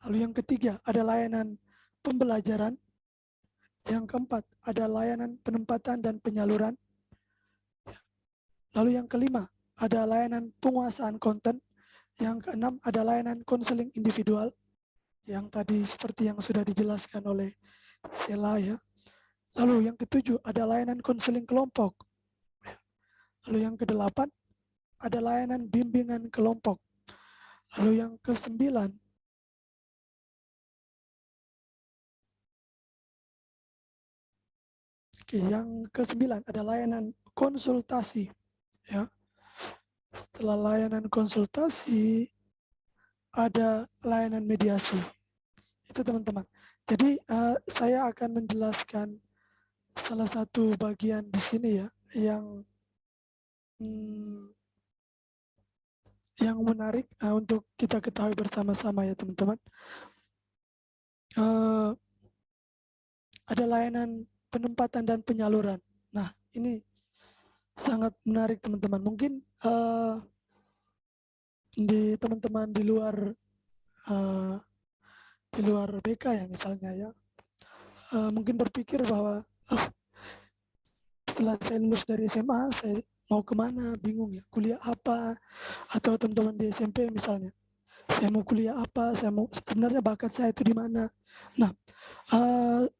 [SPEAKER 6] Lalu yang ketiga, ada layanan pembelajaran. Yang keempat, ada layanan penempatan dan penyaluran. Lalu yang kelima, ada layanan penguasaan konten. Yang keenam, ada layanan konseling individual. Yang tadi seperti yang sudah dijelaskan oleh Sela ya. Lalu yang ketujuh, ada layanan konseling kelompok. Lalu yang kedelapan, ada layanan bimbingan kelompok. Lalu yang kesembilan, ada layanan konsultasi. Ya. Setelah layanan konsultasi, ada layanan mediasi. Itu teman-teman. Jadi saya akan menjelaskan salah satu bagian di sini ya, yang menarik untuk kita ketahui bersama-sama ya teman-teman. Ada layanan penempatan dan penyaluran. Nah, ini sangat menarik teman-teman. Mungkin di teman-teman di luar BK ya misalnya ya, mungkin berpikir bahwa setelah saya lulus dari SMA, saya mau kemana, bingung ya, kuliah apa, atau teman-teman di SMP misalnya, saya mau kuliah apa, sebenarnya bakat saya itu di mana. Nah,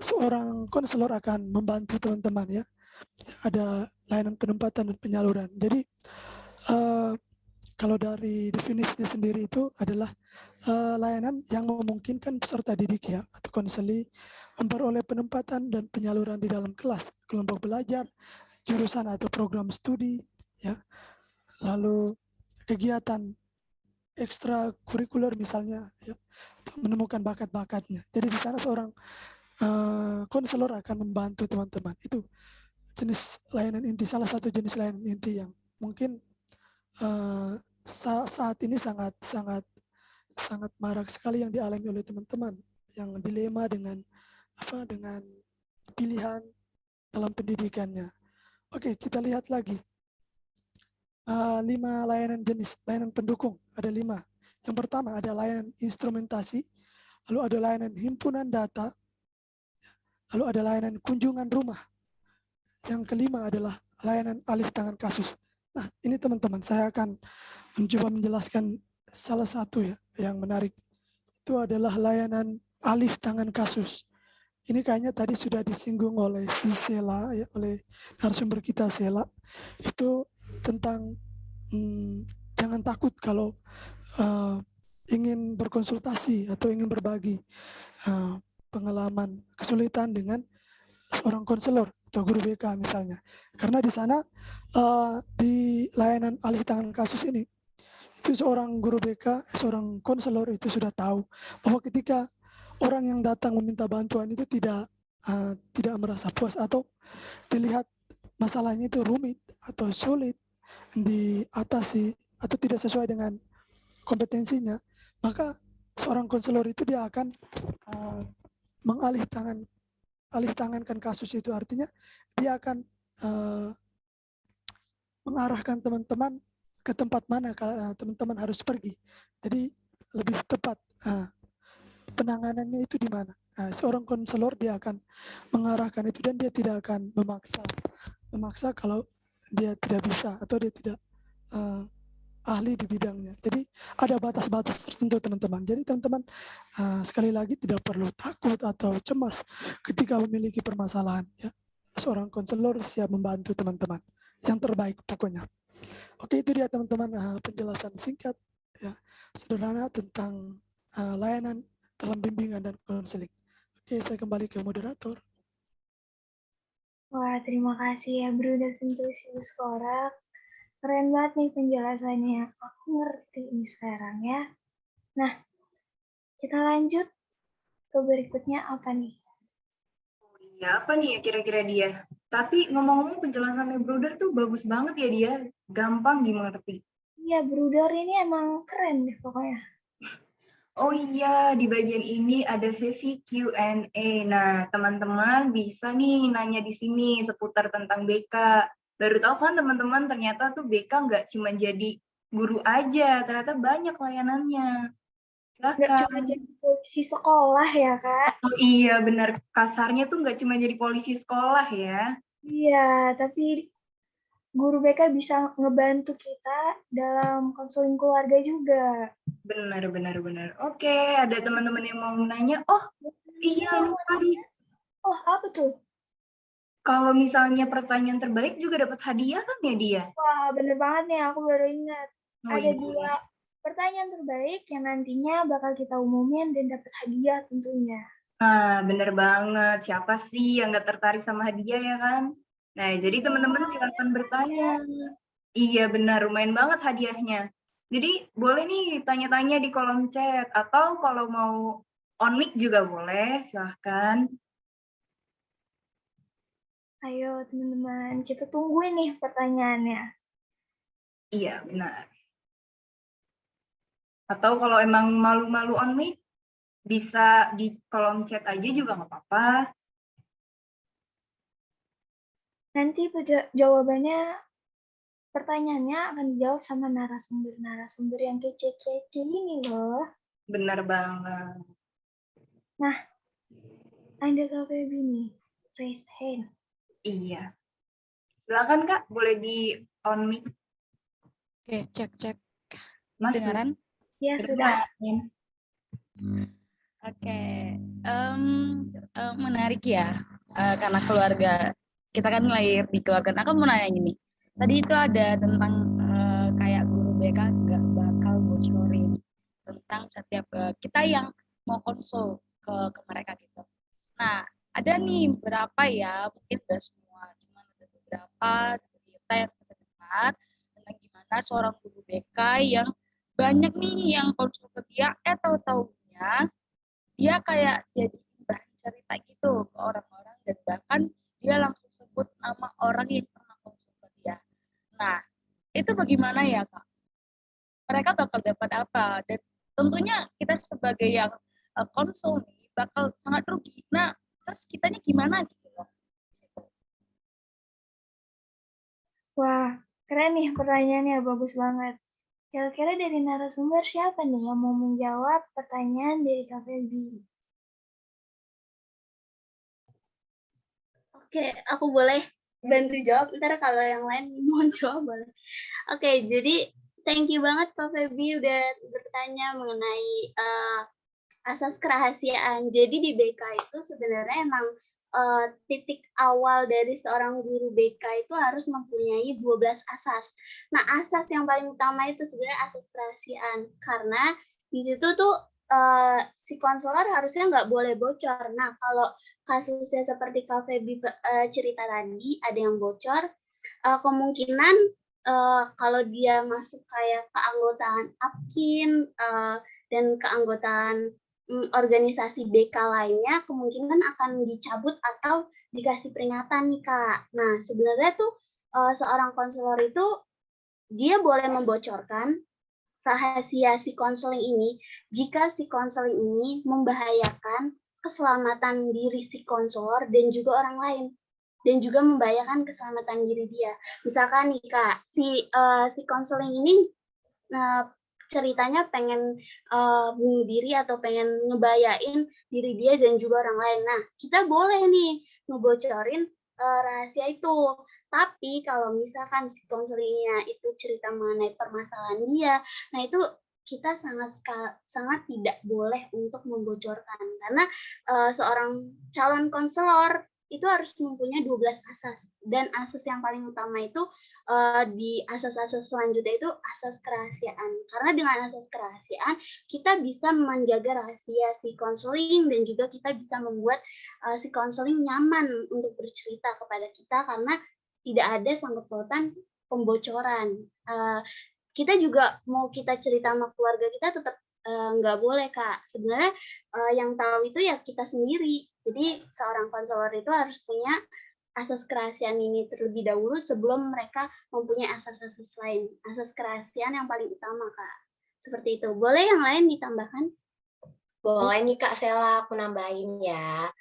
[SPEAKER 6] seorang konselor akan membantu teman-teman ya. Ada layanan penempatan dan penyaluran. Jadi kalau dari definisinya sendiri itu adalah layanan yang memungkinkan peserta didik ya atau konseli memperoleh penempatan dan penyaluran di dalam kelas, kelompok belajar, jurusan atau program studi ya. Lalu kegiatan ekstrakurikuler misalnya ya, menemukan bakat-bakatnya. Jadi di sana seorang konselor akan membantu teman-teman. Itu jenis layanan inti, salah satu jenis layanan inti yang mungkin saat ini sangat marak sekali yang dialami oleh teman-teman, yang dilema dengan pilihan dalam pendidikannya. Oke, kita lihat lagi 5 layanan pendukung, ada 5. Yang pertama ada layanan instrumentasi, lalu ada layanan himpunan data, lalu ada layanan kunjungan rumah. Yang kelima adalah layanan alih tangan kasus. Nah, ini teman-teman, saya akan mencoba menjelaskan salah satu ya yang menarik. Itu adalah layanan alih tangan kasus. Ini kayaknya tadi sudah disinggung oleh si Sela, ya, oleh narasumber kita Sela. Itu tentang jangan takut kalau ingin berkonsultasi atau ingin berbagi pengalaman kesulitan dengan seorang konselor atau guru BK misalnya. Karena di sana di layanan alih tangan kasus ini, itu seorang guru BK, seorang konselor itu sudah tahu bahwa ketika orang yang datang meminta bantuan itu tidak merasa puas atau dilihat masalahnya itu rumit atau sulit diatasi atau tidak sesuai dengan kompetensinya, maka seorang konselor itu dia akan alih tangankan kasus itu. Artinya dia akan mengarahkan teman-teman ke tempat mana teman-teman harus pergi. Jadi lebih tepat penanganannya itu di mana. Seorang konselor dia akan mengarahkan itu dan dia tidak akan memaksa kalau dia tidak bisa atau dia tidak ahli di bidangnya. Jadi ada batas-batas tertentu teman-teman. Jadi teman-teman sekali lagi tidak perlu takut atau cemas ketika memiliki permasalahan. Ya. Seorang konselor siap membantu teman-teman. Yang terbaik pokoknya. Oke, itu dia teman-teman penjelasan singkat ya sederhana tentang layanan dalam bimbingan dan konseling. Oke, saya kembali ke moderator.
[SPEAKER 1] Wah, terima kasih ya Bruda Simplicius Korak. Keren banget nih penjelasannya. Aku ngerti nih sekarang ya. Nah, kita lanjut ke berikutnya apa nih?
[SPEAKER 2] Ya, apa nih ya kira-kira dia? Tapi ngomong-ngomong penjelasannya Bruder tuh bagus banget ya dia. Gampang dimengerti.
[SPEAKER 1] Iya, Bruder ini emang keren deh pokoknya.
[SPEAKER 2] Oh iya, di bagian ini ada sesi Q&A. Nah, teman-teman bisa nih nanya di sini seputar tentang BK. Baru tahu kan teman-teman ternyata tuh BK nggak cuma jadi guru aja, ternyata banyak layanannya.
[SPEAKER 1] Nggak cuma
[SPEAKER 2] Silakan.
[SPEAKER 1] jadi polisi sekolah ya, Kak?
[SPEAKER 2] Oh iya, benar. Kasarnya tuh nggak cuma jadi polisi sekolah ya.
[SPEAKER 1] Iya, tapi guru BK bisa ngebantu kita dalam konseling keluarga juga.
[SPEAKER 2] Benar. Oke, ada teman-teman yang mau nanya. Oh, iya lupa nih.
[SPEAKER 1] Oh, apa tuh?
[SPEAKER 2] Kalau misalnya pertanyaan terbaik juga dapat hadiah kan ya dia?
[SPEAKER 1] Wah, bener banget nih, aku baru ingat.
[SPEAKER 2] Oh,
[SPEAKER 1] Ada
[SPEAKER 2] iya.
[SPEAKER 1] 2 pertanyaan terbaik yang nantinya bakal kita umumin dan dapat hadiah tentunya.
[SPEAKER 2] Nah, bener banget. Siapa sih yang nggak tertarik sama hadiah ya kan? Nah, jadi teman-teman silakan bertanya. Iya, benar. Lumayan banget hadiahnya. Jadi, boleh nih tanya-tanya di kolom chat. Atau kalau mau on mic juga boleh, silahkan.
[SPEAKER 1] Ayo teman-teman, kita tungguin nih pertanyaannya.
[SPEAKER 2] Iya, benar. Atau kalau emang malu-malu on mic, bisa di kolom chat aja juga nggak apa-apa.
[SPEAKER 1] Nanti jawabannya, pertanyaannya akan dijawab sama narasumber yang kece-kece ini loh.
[SPEAKER 2] Benar banget.
[SPEAKER 1] Nah, ada Kak Feby nih, raise hand.
[SPEAKER 2] Iya. Silakan Kak, boleh di on mic.
[SPEAKER 8] Oke, cek.
[SPEAKER 2] Masuk.
[SPEAKER 8] Dengaran?
[SPEAKER 1] Ya, sudah.
[SPEAKER 8] Oke, menarik ya, karena keluarga kita kan lahir di keluarga. Aku mau nanya gini, tadi itu ada tentang kayak guru BK nggak bakal bocorin tentang setiap kita yang mau konsul ke mereka gitu. Nah, ada nih berapa ya, mungkin nggak semua, cuma ada beberapa cerita yang kita dengar tentang gimana seorang guru BK yang banyak nih yang konsul ke dia, tahu-taunya dia kayak jadi bahan cerita gitu ke orang-orang dan bahkan dia langsung sebut nama orang yang pernah konsul ke dia. Nah, itu bagaimana ya, Kak? Mereka bakal dapat apa? Dan tentunya kita sebagai yang konsul nih bakal sangat rugi. Nah, terus kitanya gimana gitu loh?
[SPEAKER 1] Wah, keren nih pertanyaannya, bagus banget. Kira-kira dari narasumber siapa nih yang mau menjawab pertanyaan dari Kak Feby?
[SPEAKER 4] Oke, aku boleh bantu jawab. Ntar kalau yang lain mau jawab boleh. Oke, jadi thank you banget Kak Feby udah bertanya mengenai asas kerahasiaan. Jadi di BK itu sebenarnya emang titik awal dari seorang guru BK itu harus mempunyai 12 asas. Nah, asas yang paling utama itu sebenarnya asas kerahasiaan. Karena di situ tuh si konselor harusnya nggak boleh bocor. Nah, kalau kasusnya seperti Kak Feby cerita tadi, ada yang bocor, kemungkinan kalau dia masuk kayak keanggotaan APKIN dan keanggotaan organisasi BK lainnya, kemungkinan akan dicabut atau dikasih peringatan nih Kak. Nah, sebenarnya tuh seorang konselor itu dia boleh membocorkan rahasia si konseling ini jika si konseling ini membahayakan keselamatan diri si konselor dan juga orang lain, dan juga membahayakan keselamatan diri dia. Misalkan nih Kak, si konseling ini ceritanya pengen bunuh diri atau pengen ngebayain diri dia dan juga orang lain. Nah, kita boleh nih ngebocorin rahasia itu. Tapi kalau misalkan si konselingnya itu cerita mengenai permasalahan dia, nah itu kita sangat tidak boleh untuk membocorkan, karena seorang calon konselor itu harus mempunyai 12 asas, dan asas yang paling utama itu di asas-asas selanjutnya itu asas kerahasiaan. Karena dengan asas kerahasiaan kita bisa menjaga rahasia si konseling dan juga kita bisa membuat si konseling nyaman untuk bercerita kepada kita karena tidak ada sangkut pautan pembocoran. Kita juga mau kita cerita sama keluarga kita tetap nggak boleh Kak. Sebenarnya yang tahu itu ya kita sendiri. Jadi seorang konselor itu harus punya asas kerahasiaan ini terlebih dahulu sebelum mereka mempunyai asas-asas lain. Asas kerahasiaan yang paling utama Kak. Seperti itu. Boleh yang lain ditambahkan?
[SPEAKER 3] Boleh nih Kak Sela, aku nambahin ya.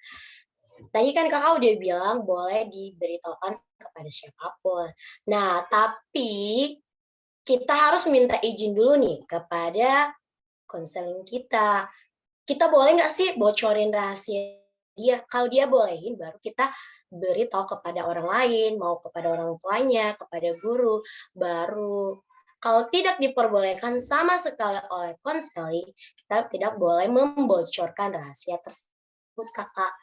[SPEAKER 3] Tadi kan kakak udah bilang boleh diberitahukan kepada siapapun. Nah, tapi kita harus minta izin dulu nih kepada konseling kita. Kita boleh nggak sih bocorin rahasia dia? Kalau dia bolehin, baru kita beritahu kepada orang lain, mau kepada orang tuanya, kepada guru, baru. Kalau tidak diperbolehkan sama sekali oleh konseling, kita tidak boleh membocorkan rahasia tersebut, kakak.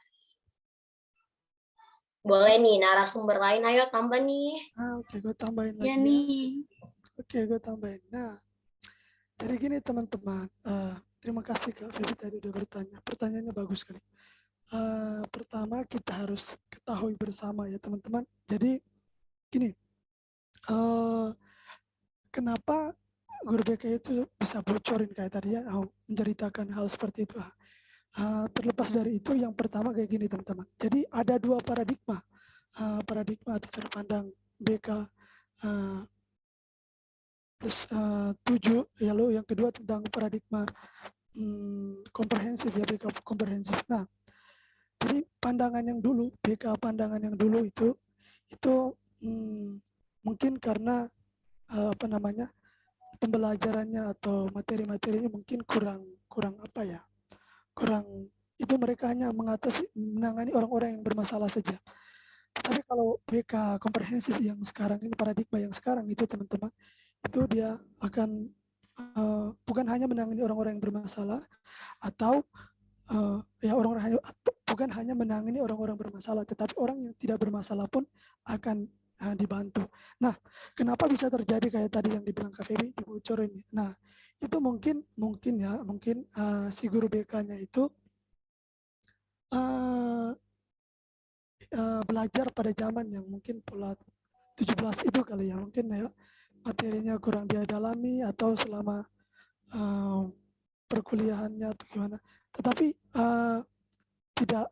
[SPEAKER 3] Boleh nih, narasumber lain, ayo tambah nih.
[SPEAKER 6] Oke, gue tambahin lagi
[SPEAKER 4] ya. Nih.
[SPEAKER 6] Oke, gue tambahin. Nah, jadi gini teman-teman, terima kasih Kak Feby tadi udah bertanya. Pertanyaannya bagus sekali. Pertama kita harus ketahui bersama ya teman-teman. Jadi gini, kenapa guru BK itu bisa bocorin kayak tadi ya, menceritakan hal seperti itu. Terlepas dari itu, yang pertama kayak gini teman-teman. Jadi ada dua paradigma, paradigma atau cara pandang BK plus 7, lalu yang kedua tentang paradigma komprehensif ya, BK komprehensif. Nah, jadi pandangan yang dulu, BK pandangan yang dulu itu mungkin karena pembelajarannya atau materi-materinya mungkin kurang apa ya, kurang, itu mereka hanya menangani orang-orang yang bermasalah saja. Tapi kalau BK komprehensif yang sekarang ini, paradigma yang sekarang itu teman-teman, itu dia akan bukan hanya menangani orang-orang yang bermasalah atau bukan hanya menangani orang-orang bermasalah, tetapi orang yang tidak bermasalah pun akan dibantu. Nah, kenapa bisa terjadi kayak tadi yang dibilang Kak Feby, dibocorin? Nah, itu mungkin si guru BK-nya itu belajar pada zaman yang mungkin pola 17 itu kali ya, mungkin ya materinya kurang dia dalami atau selama perkuliahannya atau gimana. Tetapi tidak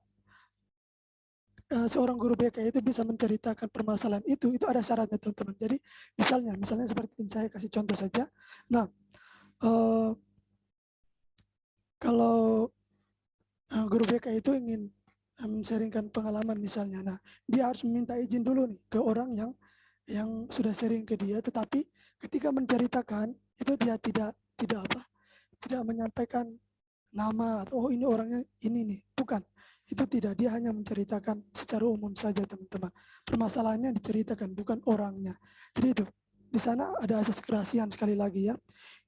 [SPEAKER 6] seorang guru BK itu bisa menceritakan permasalahan itu ada syaratnya teman-teman. Jadi misalnya seperti ini, saya kasih contoh saja. Nah, kalau guru BK itu ingin men-sharingkan pengalaman misalnya, nah dia harus meminta izin dulu nih ke orang yang sudah sharing ke dia, tetapi ketika menceritakan itu dia tidak menyampaikan nama atau oh ini orangnya ini nih, bukan. Itu tidak, dia hanya menceritakan secara umum saja teman-teman. Permasalahannya diceritakan, bukan orangnya. Jadi itu, di sana ada asas kerahasiaan sekali lagi ya.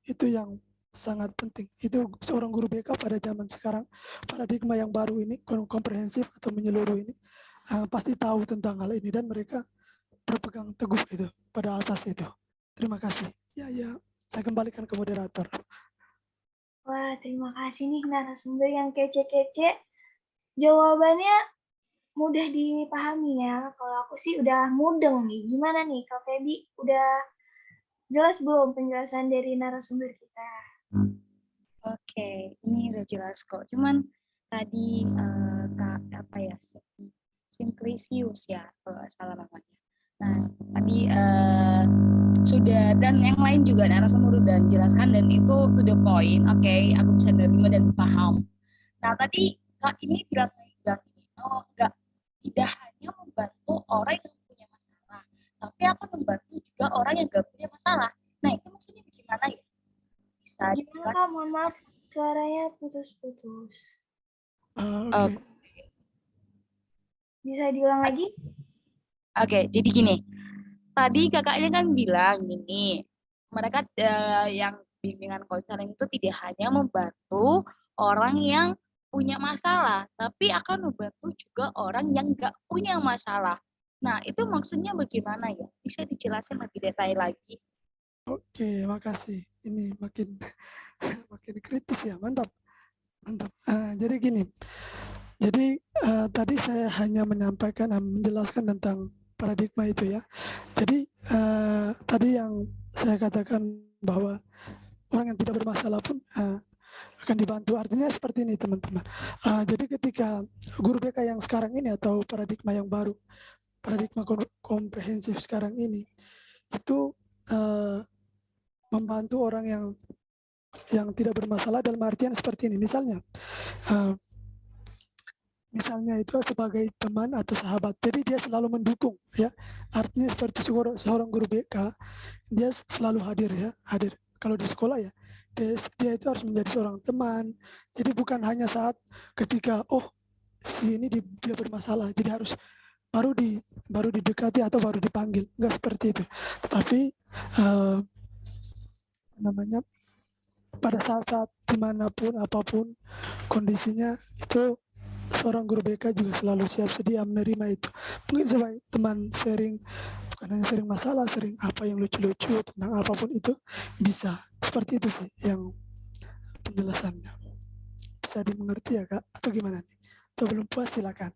[SPEAKER 6] Itu yang sangat penting. Itu seorang guru BK pada zaman sekarang, paradigma yang baru ini, komprehensif atau menyeluruh ini, pasti tahu tentang hal ini dan mereka berpegang teguh itu pada asas itu. Terima kasih. Ya, saya kembalikan ke moderator.
[SPEAKER 1] Wah, terima kasih nih narasumber yang kece-kece. Jawabannya mudah dipahami ya. Kalau aku sih udah mudeng nih. Gimana nih Kak Feby? Udah jelas belum penjelasan dari narasumber kita?
[SPEAKER 8] Oke, ini udah jelas kok. Cuman tadi Kak apa ya? Simplicius ya, kalau nggak salah namanya. Nah, tadi sudah, dan yang lain juga narasumber udah jelaskan dan itu to the point. Oke, aku bisa menerima dan paham. Nah, tadi Kak ini bilang oh enggak, tidak hanya membantu orang yang punya masalah, tapi akan membantu juga orang yang nggak punya masalah. Nah, itu maksudnya bagaimana ya? Bisa
[SPEAKER 1] Gimana Kak? Mohon maaf, suaranya putus-putus.
[SPEAKER 6] Oke.
[SPEAKER 1] Bisa diulang lagi?
[SPEAKER 8] Oke, jadi gini. Tadi kakaknya kan bilang gini, mereka yang bimbingan konseling itu tidak hanya membantu orang yang punya masalah, tapi akan membantu juga orang yang nggak punya masalah. Nah, itu maksudnya bagaimana ya? Bisa dijelasin lebih detail lagi?
[SPEAKER 6] Oke, makasih. Ini makin kritis ya, mantap. Jadi gini, tadi saya hanya menjelaskan tentang paradigma itu ya. Jadi tadi yang saya katakan bahwa orang yang tidak bermasalah pun akan dibantu. Artinya seperti ini teman-teman. Jadi ketika guru BK yang sekarang ini atau paradigma yang baru, paradigma komprehensif sekarang ini, itu membantu orang yang tidak bermasalah dalam artian seperti ini. Misalnya itu sebagai teman atau sahabat, jadi dia selalu mendukung ya. Artinya seperti seorang guru BK, dia selalu hadir. Kalau di sekolah ya, dia itu harus menjadi seorang teman. Jadi bukan hanya saat ketika si ini dia bermasalah, jadi harus baru didekati atau baru dipanggil, enggak seperti itu. Tetapi pada saat-saat dimanapun apapun kondisinya, itu seorang guru BK juga selalu siap sedia menerima itu. Mungkin sebagai teman sharing, bukan hanya sharing masalah, sharing apa yang lucu-lucu tentang apapun itu bisa. Seperti itu sih yang penjelasannya. Bisa dimengerti ya Kak? Atau gimana nih? Atau belum puas silakan.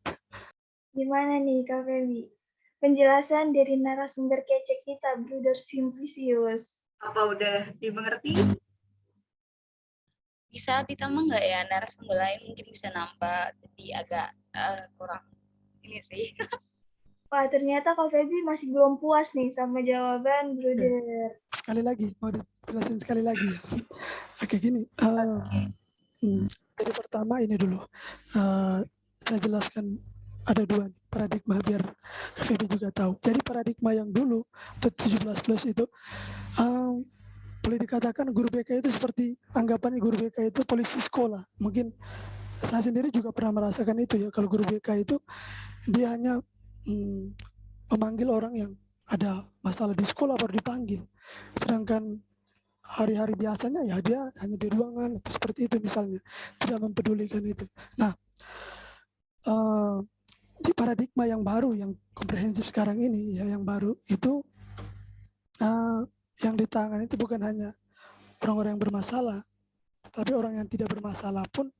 [SPEAKER 1] Gimana nih Kak Feby? Penjelasan dari narasumber kece kita, Bruder Simplicius.
[SPEAKER 2] Apa udah dimengerti?
[SPEAKER 8] Bisa ditambah nggak ya narasumber lain, mungkin bisa nambah, jadi agak kurang ini sih.
[SPEAKER 1] Wah, ternyata Kak Feby masih belum puas nih sama jawaban Bruder.
[SPEAKER 6] Sekali lagi, mau dijelasin sekali lagi ya. Oke, gini. Jadi pertama ini dulu. Saya jelaskan ada dua nih, paradigma biar Kak Feby juga tahu. Jadi paradigma yang dulu, 17+ itu, boleh dikatakan guru BK itu seperti anggapan guru BK itu polisi sekolah. Mungkin saya sendiri juga pernah merasakan itu ya. Kalau guru BK itu dia hanya memanggil orang yang ada masalah di sekolah baru dipanggil. Sedangkan hari-hari biasanya ya dia hanya di ruangan atau seperti itu misalnya, tidak mempedulikan itu. Nah, di paradigma yang baru, yang komprehensif sekarang ini ya, yang baru itu yang ditangani itu bukan hanya orang-orang yang bermasalah, tapi orang yang tidak bermasalah pun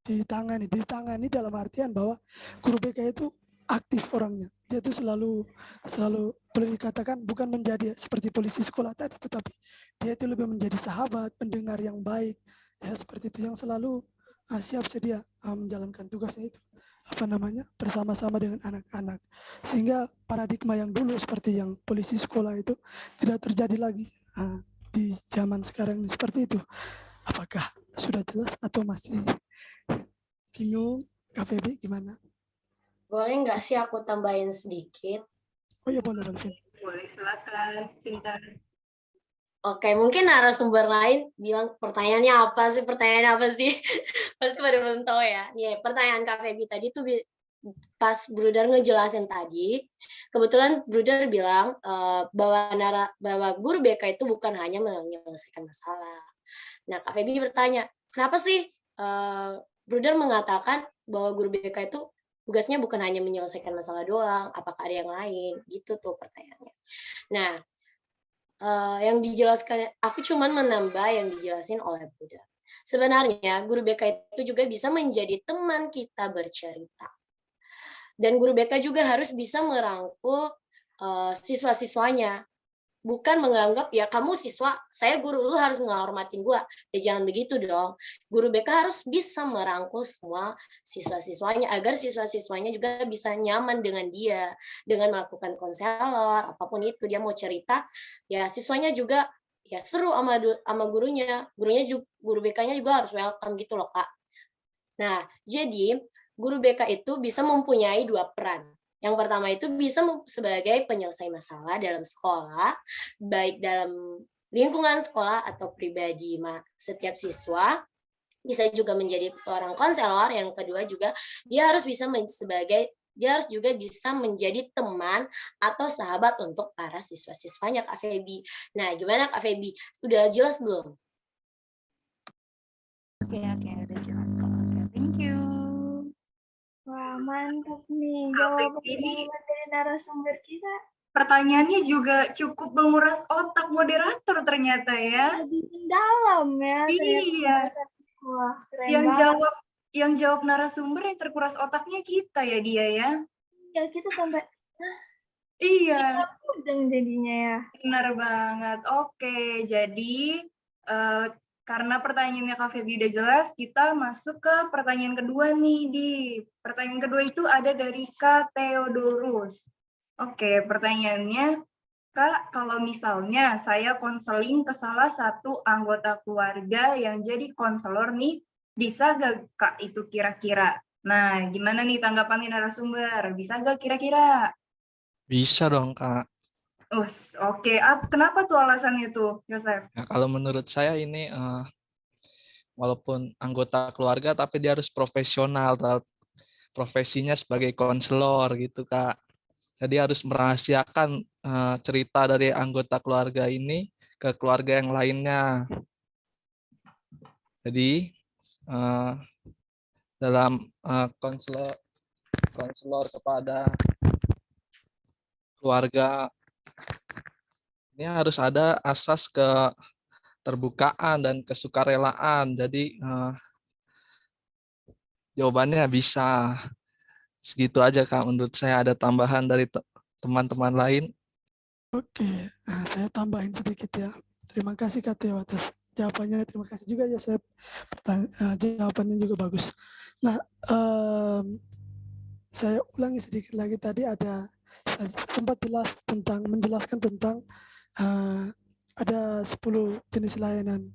[SPEAKER 6] ditangani dalam artian bahwa guru BK itu aktif orangnya. Dia itu selalu boleh dikatakan bukan menjadi seperti polisi sekolah tadi, tetapi dia itu lebih menjadi sahabat, pendengar yang baik, ya seperti itu, yang selalu siap sedia menjalankan tugasnya itu. bersama-sama dengan anak-anak, sehingga paradigma yang dulu seperti yang polisi sekolah itu tidak terjadi lagi di zaman sekarang ini. Seperti itu. Apakah sudah jelas atau masih bingung? Kak Feby gimana?
[SPEAKER 3] Boleh nggak sih aku tambahin sedikit?
[SPEAKER 6] Oh iya, boleh.
[SPEAKER 2] Boleh, silakan. Pintar.
[SPEAKER 3] Oke, mungkin narasumber lain bilang pertanyaannya apa sih? Pasti pada belum tahu ya. Nih, pertanyaan Kak Feby tadi tuh pas Bruder ngejelasin tadi, kebetulan Bruder bilang bahwa guru BK itu bukan hanya menyelesaikan masalah. Nah, Kak Feby bertanya, kenapa sih Bruder mengatakan bahwa guru BK itu tugasnya bukan hanya menyelesaikan masalah doang, apakah ada yang lain? Gitu tuh pertanyaannya. Nah, yang dijelaskan, aku cuman menambah yang dijelasin oleh Bruder. Sebenarnya guru BK itu juga bisa menjadi teman kita bercerita. Dan guru BK juga harus bisa merangkul siswa-siswanya. Bukan menganggap, ya kamu siswa, saya guru, lu harus menghormatin gua. Ya jangan begitu dong. Guru BK harus bisa merangkul semua siswa-siswanya, agar siswa-siswanya juga bisa nyaman dengan dia, dengan melakukan konselor, apapun itu, dia mau cerita, ya siswanya juga ya seru sama gurunya. Guru BK-nya juga harus welcome gitu loh, Kak. Nah, jadi guru BK itu bisa mempunyai dua peran. Yang pertama itu bisa sebagai penyelesai masalah dalam sekolah, baik dalam lingkungan sekolah atau pribadi setiap siswa. Bisa juga menjadi seorang konselor. Yang kedua juga dia harus juga bisa menjadi teman atau sahabat untuk para siswa-siswanya, Kak Feby. Nah, gimana Kak Feby? Sudah jelas belum?
[SPEAKER 10] Oke, udah jelas kok. Oke, thank you.
[SPEAKER 1] Wah, mantap nih
[SPEAKER 2] Kak
[SPEAKER 1] jawaban
[SPEAKER 2] Feby,
[SPEAKER 1] dari narasumber kita.
[SPEAKER 2] pertanyaannya juga cukup menguras otak moderator ternyata ya.
[SPEAKER 1] Lebih mendalam ya ternyata
[SPEAKER 2] Iya.
[SPEAKER 1] pembahasannya. Wah, keren banget.
[SPEAKER 2] Yang jawab narasumber yang terkuras otaknya kita ya dia ya.
[SPEAKER 1] Ya kita sampai
[SPEAKER 2] Iya.
[SPEAKER 1] mudeng jadinya ya.
[SPEAKER 2] Benar banget. Oke, jadi karena pertanyaannya Kak Feby udah jelas, kita masuk ke pertanyaan kedua nih, Di. Pertanyaan kedua itu ada dari Kak Theodorus. Oke, pertanyaannya, Kak, kalau misalnya saya konseling ke salah satu anggota keluarga yang jadi konselor nih, bisa gak Kak itu kira-kira? Nah, gimana nih tanggapan narasumber? Bisa gak kira-kira?
[SPEAKER 5] Bisa dong, Kak.
[SPEAKER 2] Oke. Kenapa tuh alasannya tuh, Yosef?
[SPEAKER 5] Nah, kalau menurut saya ini walaupun anggota keluarga tapi dia harus profesional, profesinya sebagai konselor gitu, Kak. Jadi harus merahasiakan cerita dari anggota keluarga ini ke keluarga yang lainnya. Jadi dalam konselor kepada keluarga ini harus ada asas keterbukaan dan kesukarelaan. Jadi jawabannya bisa. Segitu aja, Kak. Menurut saya ada tambahan dari teman-teman lain.
[SPEAKER 6] Oke, saya tambahin sedikit ya. Terima kasih Kak Teo atas jawabannya. Terima kasih juga ya, saya jawabannya juga bagus. Nah, saya ulangi sedikit lagi. Tadi saya sempat menjelaskan tentang ada 10 jenis layanan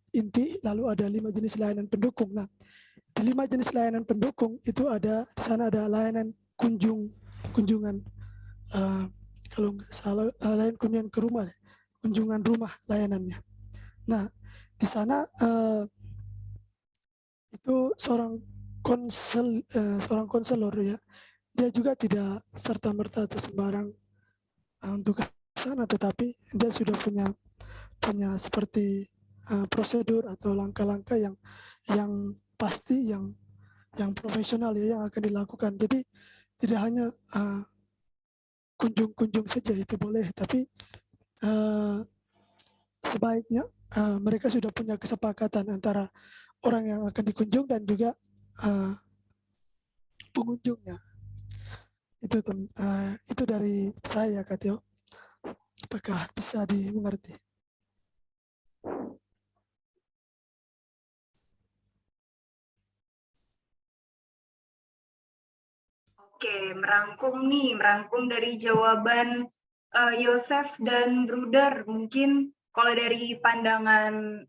[SPEAKER 6] inti, lalu ada 5 jenis layanan pendukung. Nah, di 5 jenis layanan pendukung itu di sana ada layanan kunjungan kalau nggak salah layanan kunjungan ke rumah, kunjungan rumah layanannya. Nah, di sana itu seorang konselor ya, dia juga tidak serta-merta atau sembarang untuk ke sana, tetapi dia sudah punya seperti prosedur atau langkah-langkah yang pasti, yang profesional ya, yang akan dilakukan. Jadi tidak hanya kunjung-kunjung saja itu boleh, tapi sebaiknya mereka sudah punya kesepakatan antara orang yang akan dikunjung dan juga pengunjungnya. Itu dari saya, Kak Teo. Apakah bisa dimengerti?
[SPEAKER 2] Oke, merangkum dari jawaban Yosef dan Bruder. Mungkin kalau dari pandangan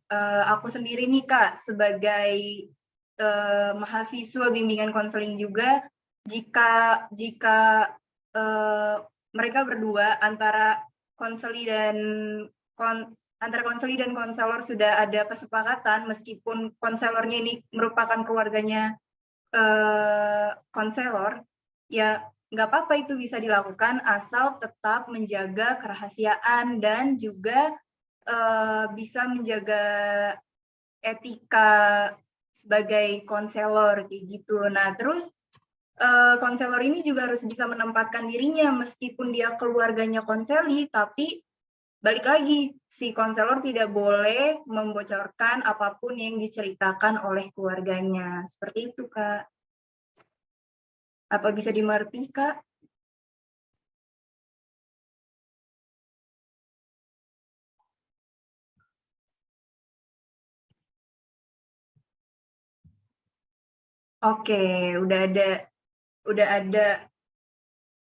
[SPEAKER 2] aku sendiri nih Kak, sebagai mahasiswa bimbingan konseling juga, jika mereka berdua antara antara konseli dan konselor sudah ada kesepakatan, meskipun konselornya ini merupakan keluarganya konselor, ya nggak apa-apa itu bisa dilakukan asal tetap menjaga kerahasiaan dan juga bisa menjaga etika sebagai konselor kayak gitu. Nah, terus konselor ini juga harus bisa menempatkan dirinya meskipun dia keluarganya konseli, tapi balik lagi si konselor tidak boleh membocorkan apapun yang diceritakan oleh keluarganya. Seperti itu, Kak. Apa bisa dimengerti, Kak? Oke, udah ada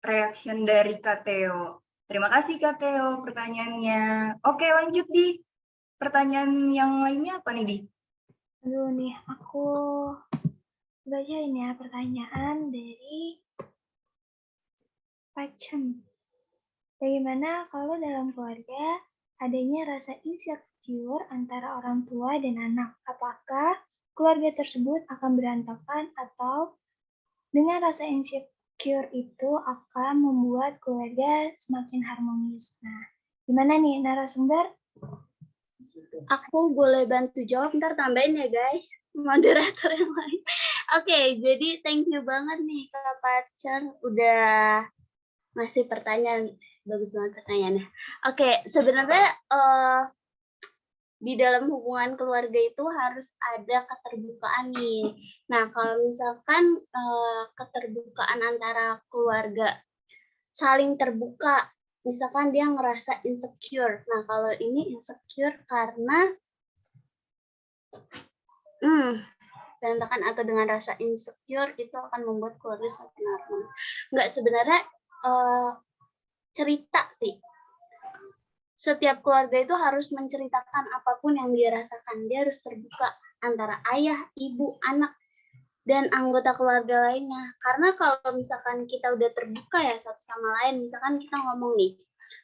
[SPEAKER 2] reaction dari Kak Theo. Terima kasih Kak Theo pertanyaannya. Oke, lanjut di pertanyaan yang lainnya apa nih, Di?
[SPEAKER 1] Aduh nih, aku bacain ya pertanyaan dari Pacem. Bagaimana kalau dalam keluarga adanya rasa insecure antara orang tua dan anak? Apakah keluarga tersebut akan berantakan atau dengan rasa insecure itu akan membuat keluarga semakin harmonis? Nah, gimana nih narasumber?
[SPEAKER 4] Aku boleh bantu jawab, ntar tambahin ya guys, moderator yang lain. Oke, jadi thank you banget nih Kak Pacar udah ngasih pertanyaan, bagus banget pertanyaannya. Oke, sebenarnya di dalam hubungan keluarga itu harus ada keterbukaan nih. Nah, kalau misalkan keterbukaan antara keluarga saling terbuka, misalkan dia ngerasa insecure. Nah, kalau ini insecure karena berantakan atau dengan rasa insecure itu akan membuat keluarga semakin harmonis. Enggak, sebenarnya cerita sih. Setiap keluarga itu harus menceritakan apapun yang dia rasakan. Dia harus terbuka antara ayah, ibu, anak, dan anggota keluarga lainnya. Karena kalau misalkan kita udah terbuka ya satu sama lain, misalkan kita ngomong nih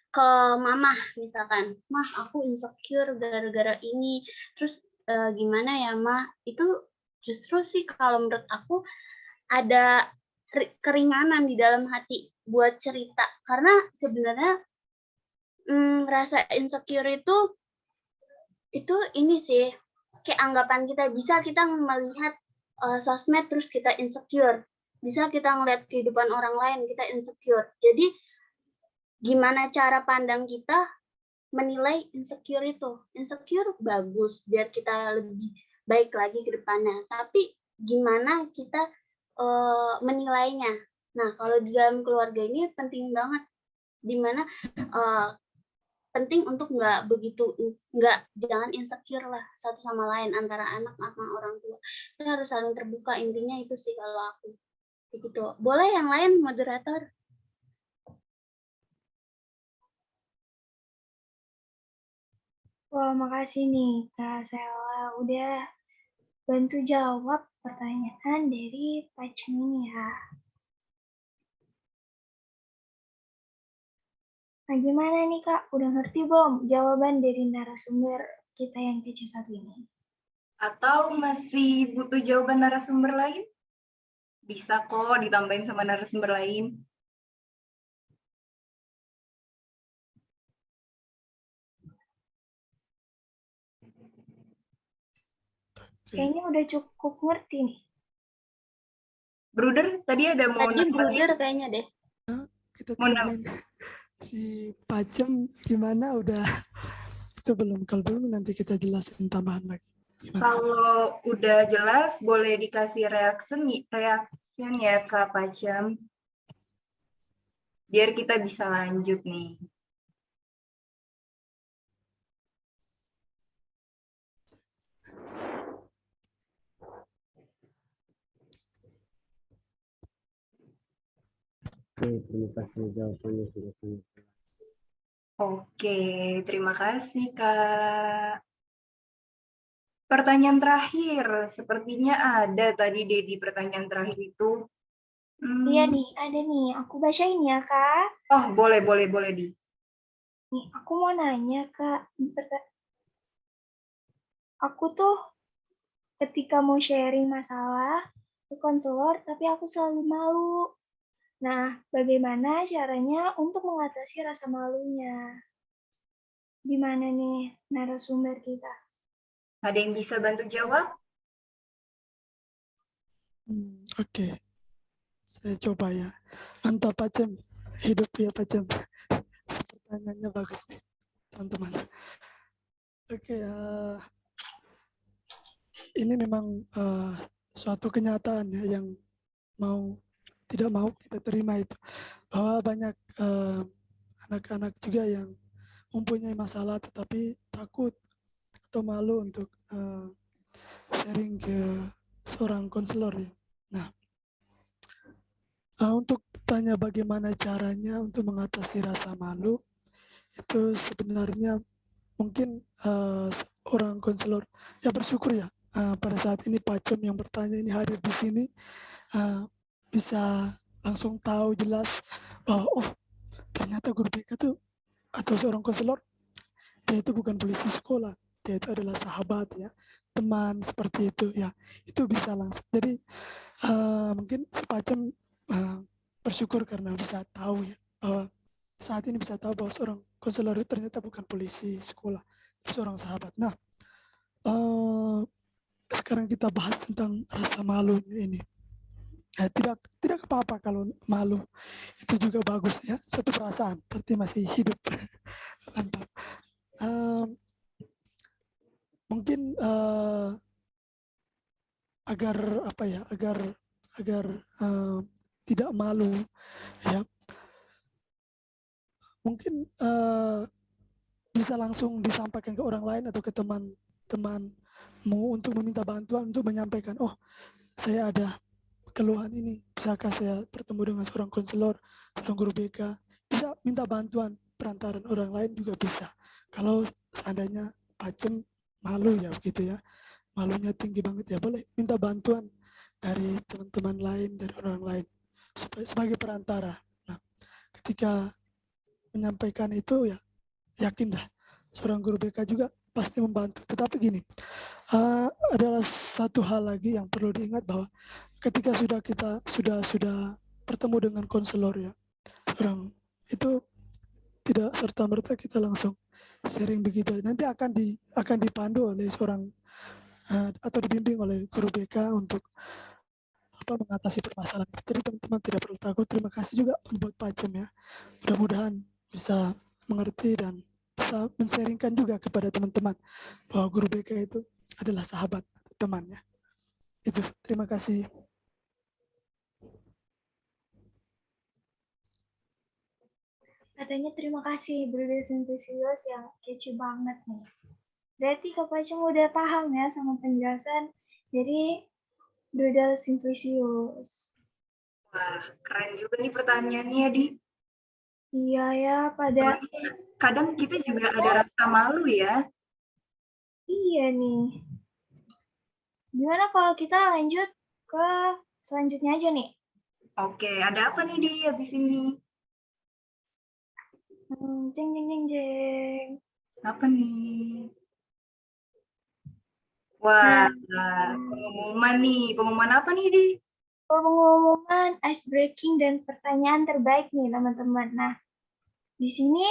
[SPEAKER 4] ke mama, misalkan, "Mah, aku insecure gara-gara ini." Terus gimana ya, Mah? Itu justru sih kalau menurut aku ada keringanan di dalam hati buat cerita. Karena sebenarnya rasa insecure itu ini sih kayak anggapan kita, bisa kita melihat sosmed terus kita insecure, bisa kita ngeliat kehidupan orang lain kita insecure. Jadi gimana cara pandang kita menilai insecure itu? Insecure bagus biar kita lebih baik lagi ke depannya, tapi gimana kita menilainya? Nah, kalau di dalam keluarga ini penting banget, dimana penting untuk jangan insecure lah satu sama lain antara anak sama orang tua. Kita harus saling terbuka, intinya itu sih kalau aku. Begitu. Boleh yang lain, moderator?
[SPEAKER 1] Wah, makasih nih Kak Sela udah bantu jawab pertanyaan dari Pacem ini ya. Nah, gimana nih Kak? Udah ngerti belum jawaban dari narasumber kita yang kece satu ini?
[SPEAKER 2] Atau masih butuh jawaban narasumber lain? Bisa kok ditambahin sama narasumber lain.
[SPEAKER 1] Kayaknya udah cukup ngerti nih.
[SPEAKER 2] Bruder, tadi ada mau
[SPEAKER 4] Tadi Bruder kayaknya deh.
[SPEAKER 6] Kita tungguin si Pacem gimana, udah itu belum? Kalau belum nanti kita jelasin tambahan lagi. Gimana?
[SPEAKER 2] Kalau udah jelas, boleh dikasih reaction ya Kak Pacem. Biar kita bisa lanjut nih.
[SPEAKER 11] Oke, terima kasih jawabannya sudah sangat.
[SPEAKER 2] Oke, terima kasih, Kak. Pertanyaan terakhir, sepertinya ada tadi Dedi pertanyaan terakhir itu.
[SPEAKER 1] Iya nih, ada nih. Aku bacain ya, Kak.
[SPEAKER 2] Oh, boleh, Di.
[SPEAKER 1] Nih, aku mau nanya, Kak. Aku tuh ketika mau sharing masalah ke konselor, tapi aku selalu malu. Nah, bagaimana caranya untuk mengatasi rasa malunya? Gimana nih narasumber kita?
[SPEAKER 2] Ada yang bisa bantu jawab?
[SPEAKER 6] Oke, saya coba ya. Mantap Pacem, hidup ya Pacem. Pertanyaannya bagus nih, teman-teman. Oke, ini memang suatu kenyataan ya yang tidak mau kita terima itu, bahwa banyak anak-anak juga yang mempunyai masalah tetapi takut atau malu untuk sharing ke seorang konselor ya. Nah, untuk tanya bagaimana caranya untuk mengatasi rasa malu, itu sebenarnya mungkin orang konselor ya bersyukur ya pada saat ini Pacem yang bertanya ini hadir di sini bisa langsung tahu jelas bahwa oh ternyata guru BK itu atau seorang konselor dia itu bukan polisi sekolah, dia itu adalah sahabat ya, teman seperti itu ya, itu bisa langsung. Jadi mungkin si Pacem bersyukur karena bisa tahu ya bahwa saat ini bisa tahu bahwa seorang konselor itu ternyata bukan polisi sekolah, seorang sahabat. Nah, sekarang kita bahas tentang rasa malunya ini. Tidak apa-apa kalau malu, itu juga bagus ya, satu perasaan, berarti masih hidup. Mantap. Mungkin agar apa ya, agar tidak malu ya, mungkin bisa langsung disampaikan ke orang lain atau ke teman-temanmu untuk meminta bantuan, untuk menyampaikan, oh saya ada keluhan ini, bisakah saya bertemu dengan seorang konselor, seorang guru BK, bisa minta bantuan perantaran orang lain juga bisa. Kalau seandainya Pacem malu ya begitu ya, malunya tinggi banget ya, boleh minta bantuan dari teman-teman lain, dari orang lain supaya sebagai perantara. Nah, ketika menyampaikan itu ya yakin dah seorang guru BK juga pasti membantu. Tetapi gini, adalah satu hal lagi yang perlu diingat bahwa ketika kita sudah bertemu dengan konselor ya, orang itu tidak serta merta kita langsung sharing begitu. Nanti akan dipandu oleh seorang atau dibimbing oleh guru BK untuk apa mengatasi permasalahan itu. Jadi teman-teman tidak perlu takut. Terima kasih juga buat Pacem ya. Mudah-mudahan bisa mengerti dan bisa men-sharingkan juga kepada teman-teman bahwa guru BK itu adalah sahabat temannya. Itu, terima kasih.
[SPEAKER 1] Katanya terima kasih Brother Sintisius yang kece banget nih. Berarti Kak Pacem udah paham ya sama penjelasan dari Brother Simplicius.
[SPEAKER 2] Wah, keren juga nih pertanyaannya, Di.
[SPEAKER 1] Iya ya, pada
[SPEAKER 2] kadang kita juga ada rasa malu ya.
[SPEAKER 1] Iya nih. Gimana kalau kita lanjut ke selanjutnya aja nih?
[SPEAKER 2] Oke, ada apa nih Di habis ini?
[SPEAKER 1] Jeng jeng jeng jeng.
[SPEAKER 2] Apa nih? Wah, pengumuman nih. Pengumuman apa nih, Di?
[SPEAKER 1] Pengumuman ice breaking dan pertanyaan terbaik nih, teman-teman. Nah, di sini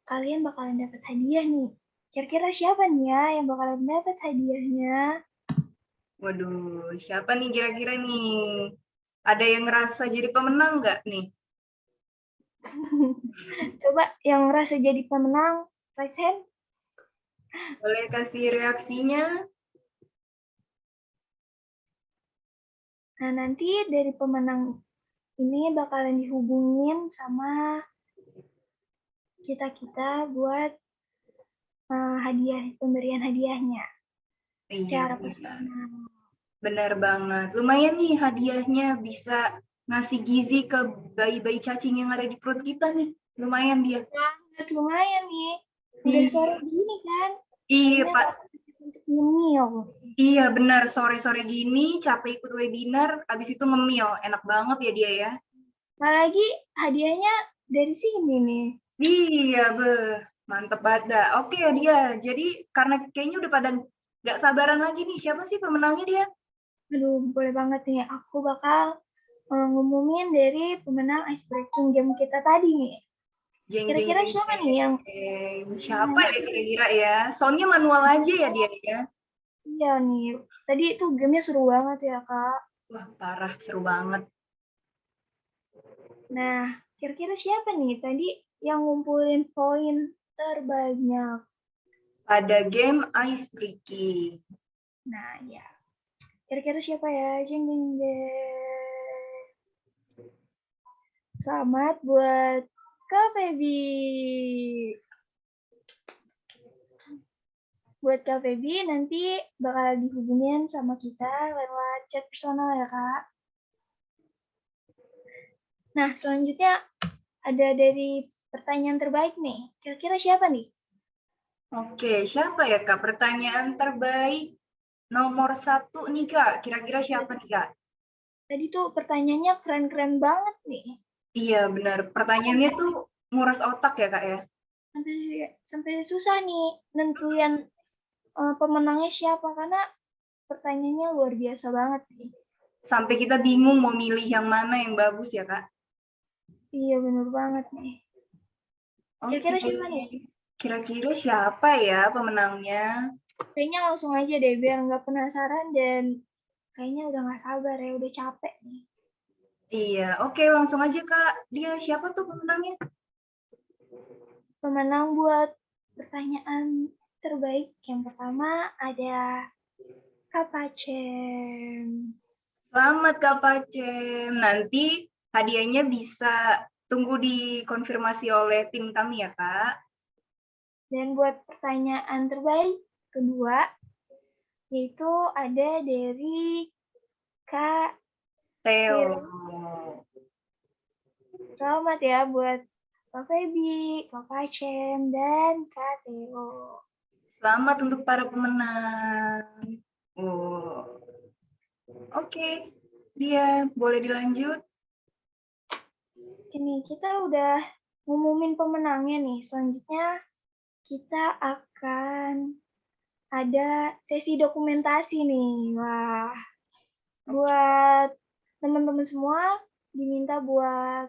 [SPEAKER 1] kalian bakalan dapat hadiah nih. Kira-kira siapa nih ya yang bakalan dapat hadiahnya?
[SPEAKER 2] Waduh, siapa nih kira-kira nih? Ada yang ngerasa jadi pemenang nggak nih?
[SPEAKER 1] Coba yang merasa jadi pemenang, raise hand.
[SPEAKER 2] Boleh kasih reaksinya?
[SPEAKER 1] Nah, nanti dari pemenang ini bakalan dihubungin sama kita buat hadiah, pemberian hadiahnya secara personal.
[SPEAKER 2] Benar banget. Lumayan nih hadiahnya bisa ngasih gizi ke bayi-bayi cacing yang ada di perut kita nih. Lumayan dia.
[SPEAKER 1] Banget, lumayan nih. Udah sore gini kan.
[SPEAKER 2] Iya,
[SPEAKER 1] Kayaknya
[SPEAKER 2] Pak.
[SPEAKER 1] untuk nyemil.
[SPEAKER 2] Iya, benar. Sore-sore gini, capek ikut webinar, habis itu ngemil. Enak banget ya dia ya.
[SPEAKER 1] Apalagi hadiahnya dari sini nih.
[SPEAKER 2] Iya, mantep banget dah. Oke ya dia. Jadi karena kayaknya udah pada nggak sabaran lagi nih. Siapa sih pemenangnya dia?
[SPEAKER 1] Aduh, boleh banget nih. Aku bakal ngumumin dari pemenang ice breaking game kita tadi nih.
[SPEAKER 2] Jeng,
[SPEAKER 1] Kira-kira
[SPEAKER 2] jeng,
[SPEAKER 1] siapa
[SPEAKER 2] jeng,
[SPEAKER 1] nih yang
[SPEAKER 2] siapa ya kira-kira ya? Soundnya manual aja ya dia ya.
[SPEAKER 1] iya nih. Tadi itu gamenya seru banget ya, Kak.
[SPEAKER 2] Wah, parah, seru banget.
[SPEAKER 1] Nah, kira-kira siapa nih tadi yang ngumpulin poin terbanyak?
[SPEAKER 2] Pada game ice breaking.
[SPEAKER 1] Nah, ya. Kira-kira siapa ya? Jeng, jeng, jeng. Selamat buat Kak Feby. Buat Kak Feby nanti bakal dihubungin sama kita lewat chat personal ya, Kak. Nah, selanjutnya ada dari pertanyaan terbaik nih. Kira-kira siapa nih?
[SPEAKER 2] Oke, siapa ya Kak? Pertanyaan terbaik nomor 1 nih Kak. Kira-kira siapa nih Kak?
[SPEAKER 1] Tadi tuh pertanyaannya keren-keren banget nih.
[SPEAKER 2] Iya benar. Pertanyaannya tuh nguras otak ya Kak ya?
[SPEAKER 1] Sampai susah nih nentuin pemenangnya siapa karena pertanyaannya luar biasa banget nih.
[SPEAKER 2] Sampai kita bingung mau milih yang mana yang bagus ya Kak?
[SPEAKER 1] Iya bener banget nih. Kira-kira siapa nih?
[SPEAKER 2] Kira-kira siapa ya pemenangnya?
[SPEAKER 1] Kayaknya langsung aja deh biar nggak penasaran dan kayaknya udah nggak sabar ya, udah capek nih.
[SPEAKER 2] Iya, oke langsung aja Kak. Dia siapa tuh pemenangnya?
[SPEAKER 1] Pemenang buat pertanyaan terbaik yang pertama ada Kak Pacem.
[SPEAKER 2] Selamat Kak Pacem. Nanti hadiahnya bisa tunggu dikonfirmasi oleh tim kami ya Kak.
[SPEAKER 1] Dan buat pertanyaan terbaik kedua, yaitu ada dari Kak
[SPEAKER 2] Theo.
[SPEAKER 1] Selamat ya buat Kak Feby, Kak Pacem, dan Kak Theo.
[SPEAKER 2] Selamat untuk para pemenang. Oh. Oke, dia boleh dilanjut.
[SPEAKER 1] Ini kita udah ngumumin pemenangnya nih. Selanjutnya kita akan ada sesi dokumentasi nih. Wah, buat teman-teman semua diminta buat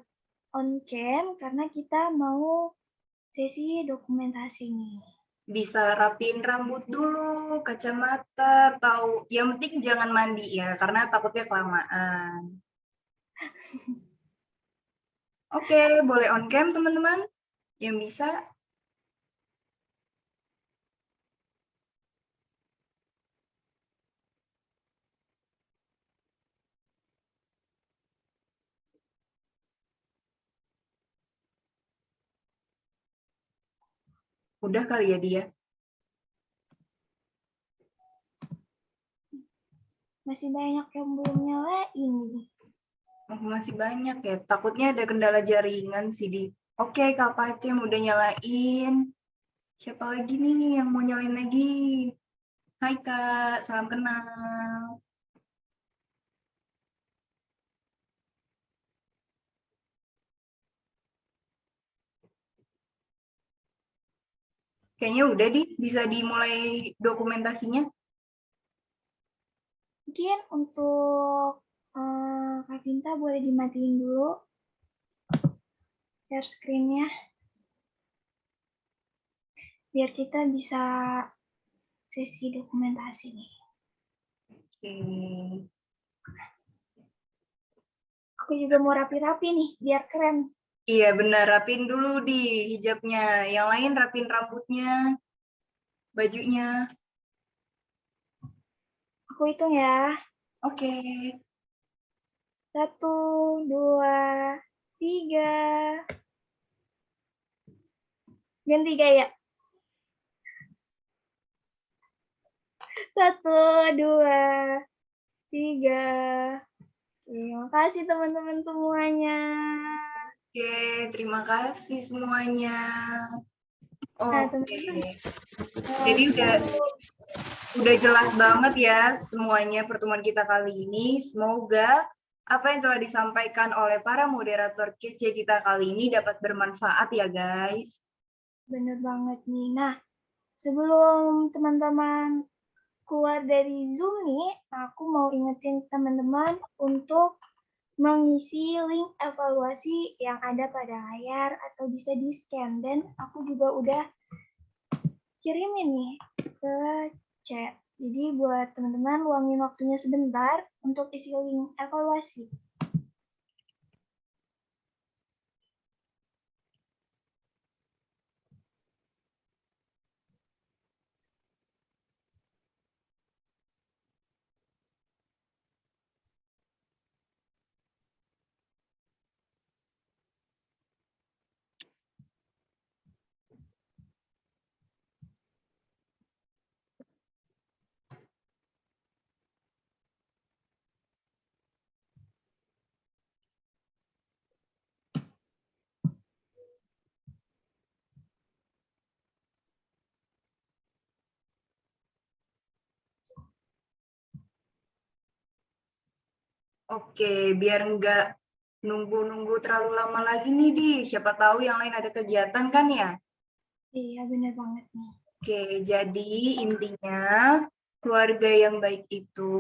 [SPEAKER 1] on cam karena kita mau sesi dokumentasi nih.
[SPEAKER 2] Bisa rapiin rambut dulu, kacamata, atau yang penting jangan mandi ya, karena takutnya kelamaan. Oke, boleh on cam teman-teman yang bisa. Udah kali ya dia.
[SPEAKER 1] Masih banyak yang belum nyalain nih.
[SPEAKER 2] Oh, masih banyak ya, takutnya ada kendala jaringan sih di. Oke, Kak Pacem udah nyalain. Siapa lagi nih yang mau nyalain lagi? Hai Kak, salam kenal. Kayaknya udah bisa dimulai dokumentasinya.
[SPEAKER 1] Mungkin untuk Kak Vinta boleh dimatiin dulu share screen-nya. Biar kita bisa sesi dokumentasi nih.
[SPEAKER 2] Oke.
[SPEAKER 1] Aku juga mau rapi-rapi nih, biar keren.
[SPEAKER 2] Iya benar, rapin dulu di hijabnya. Yang lain rapin rambutnya, bajunya.
[SPEAKER 1] Aku hitung ya.
[SPEAKER 2] Oke.
[SPEAKER 1] 1, 2, 3. Ganti gaya. 1, 2, 3. Terima kasih teman-teman semuanya.
[SPEAKER 2] Oke, terima kasih semuanya.
[SPEAKER 1] Nah,
[SPEAKER 2] Oke,
[SPEAKER 1] teman-teman.
[SPEAKER 2] jadi udah jelas banget ya semuanya pertemuan kita kali ini. Semoga apa yang telah disampaikan oleh para moderator kece kita kali ini dapat bermanfaat ya guys.
[SPEAKER 1] Bener banget nih. Nah, sebelum teman-teman keluar dari Zoom nih, aku mau ingetin teman-teman untuk mengisi link evaluasi yang ada pada layar atau bisa di-scan. Dan aku juga udah kirimin nih ke chat. Jadi buat teman-teman luangin waktunya sebentar untuk isi link evaluasi.
[SPEAKER 2] Oke, biar nggak nunggu-nunggu terlalu lama lagi nih, Di. Siapa tahu yang lain ada kegiatan kan ya?
[SPEAKER 1] Iya, bener banget nih.
[SPEAKER 2] Oke, jadi intinya keluarga yang baik itu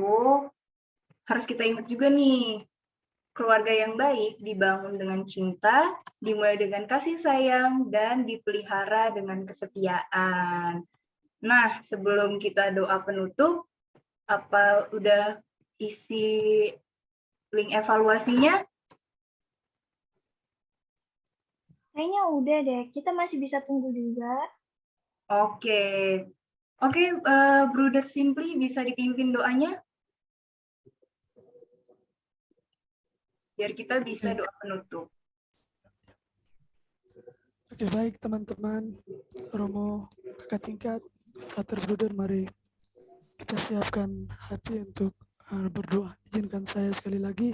[SPEAKER 2] harus kita ingat juga nih. Keluarga yang baik dibangun dengan cinta, dimulai dengan kasih sayang, dan dipelihara dengan kesetiaan. Nah, sebelum kita doa penutup, apa udah isi link evaluasinya?
[SPEAKER 1] Kayaknya udah deh, kita masih bisa tunggu juga.
[SPEAKER 2] Oke. Oke, Bruder Simply bisa dipimpin doanya? Biar kita bisa doa penutup.
[SPEAKER 6] Oke, baik teman-teman, Romo, kakak tingkat, Pater Bruder, mari kita siapkan hati untuk berdoa. Izinkan saya sekali lagi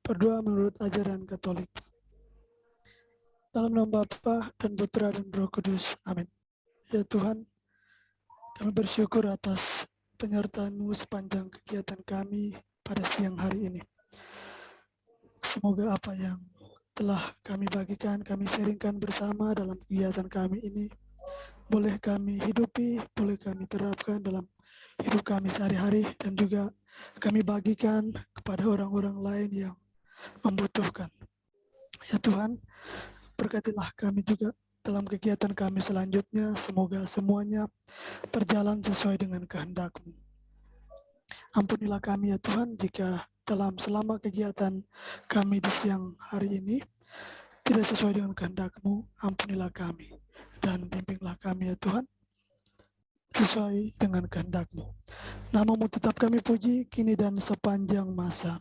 [SPEAKER 6] berdoa menurut ajaran Katolik. Dalam nama Bapa dan Putra dan Roh Kudus. Amin. Ya Tuhan, kami bersyukur atas penyertaan-Mu sepanjang kegiatan kami pada siang hari ini. Semoga apa yang telah kami bagikan, kami sharingkan bersama dalam kegiatan kami ini, boleh kami hidupi, boleh kami terapkan dalam hidup kami sehari-hari, dan juga kami bagikan kepada orang-orang lain yang membutuhkan. Ya Tuhan, berkatilah kami juga dalam kegiatan kami selanjutnya, semoga semuanya berjalan sesuai dengan kehendak-Mu. Ampunilah kami ya Tuhan, jika selama kegiatan kami di siang hari ini tidak sesuai dengan kehendak-Mu, ampunilah kami dan bimbinglah kami ya Tuhan sesuai dengan kehendak-Mu. Nama-Mu tetap kami puji kini dan sepanjang masa.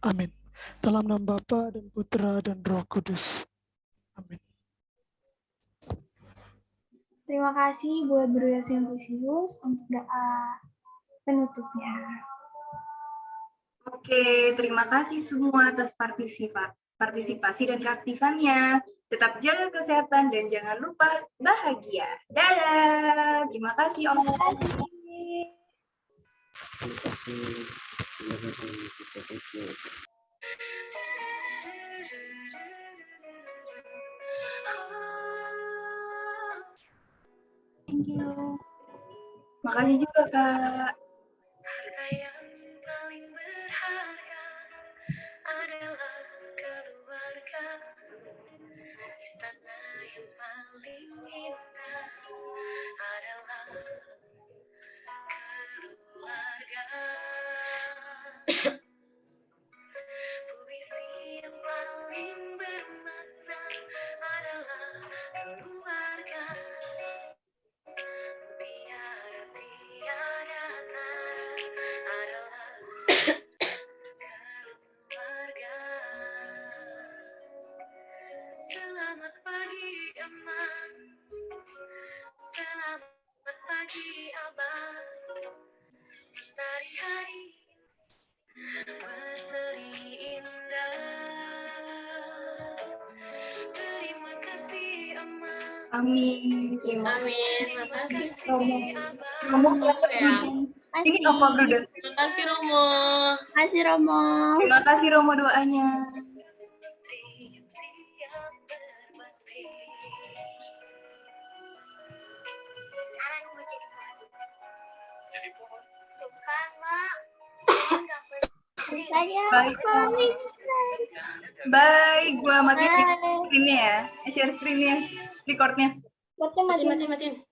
[SPEAKER 6] Amin. Dalam nama Bapa dan Putra dan Roh Kudus. Amin.
[SPEAKER 1] Terima kasih buat Bruder Simplicius untuk doa penutupnya.
[SPEAKER 2] Oke, terima kasih semua atas partisipasi dan keaktifannya. Tetap jaga kesehatan dan jangan lupa bahagia. Dadah. Terima kasih Om.
[SPEAKER 1] Terima kasih. Thank you.
[SPEAKER 2] Makasih juga Kak.
[SPEAKER 3] Harta yang paling berharga adalah keluarga. Istana yang paling indah adalah keluarga. Puisi yang paling bermakna adalah keluarga. Mutiara tiada tara adalah keluarga. Selamat pagi, Emak. Selamat pagi,
[SPEAKER 2] Amin.
[SPEAKER 3] Amin. Makasih.
[SPEAKER 2] Romo,
[SPEAKER 3] Ya.
[SPEAKER 2] ini apa Bruder?
[SPEAKER 3] Makasih Romo.
[SPEAKER 4] Makasih Romo.
[SPEAKER 2] Terima kasih Romo doanya. Baik. Baik, gua matiin screen-nya ya. Share screen-nya, record-nya.
[SPEAKER 3] Matiin.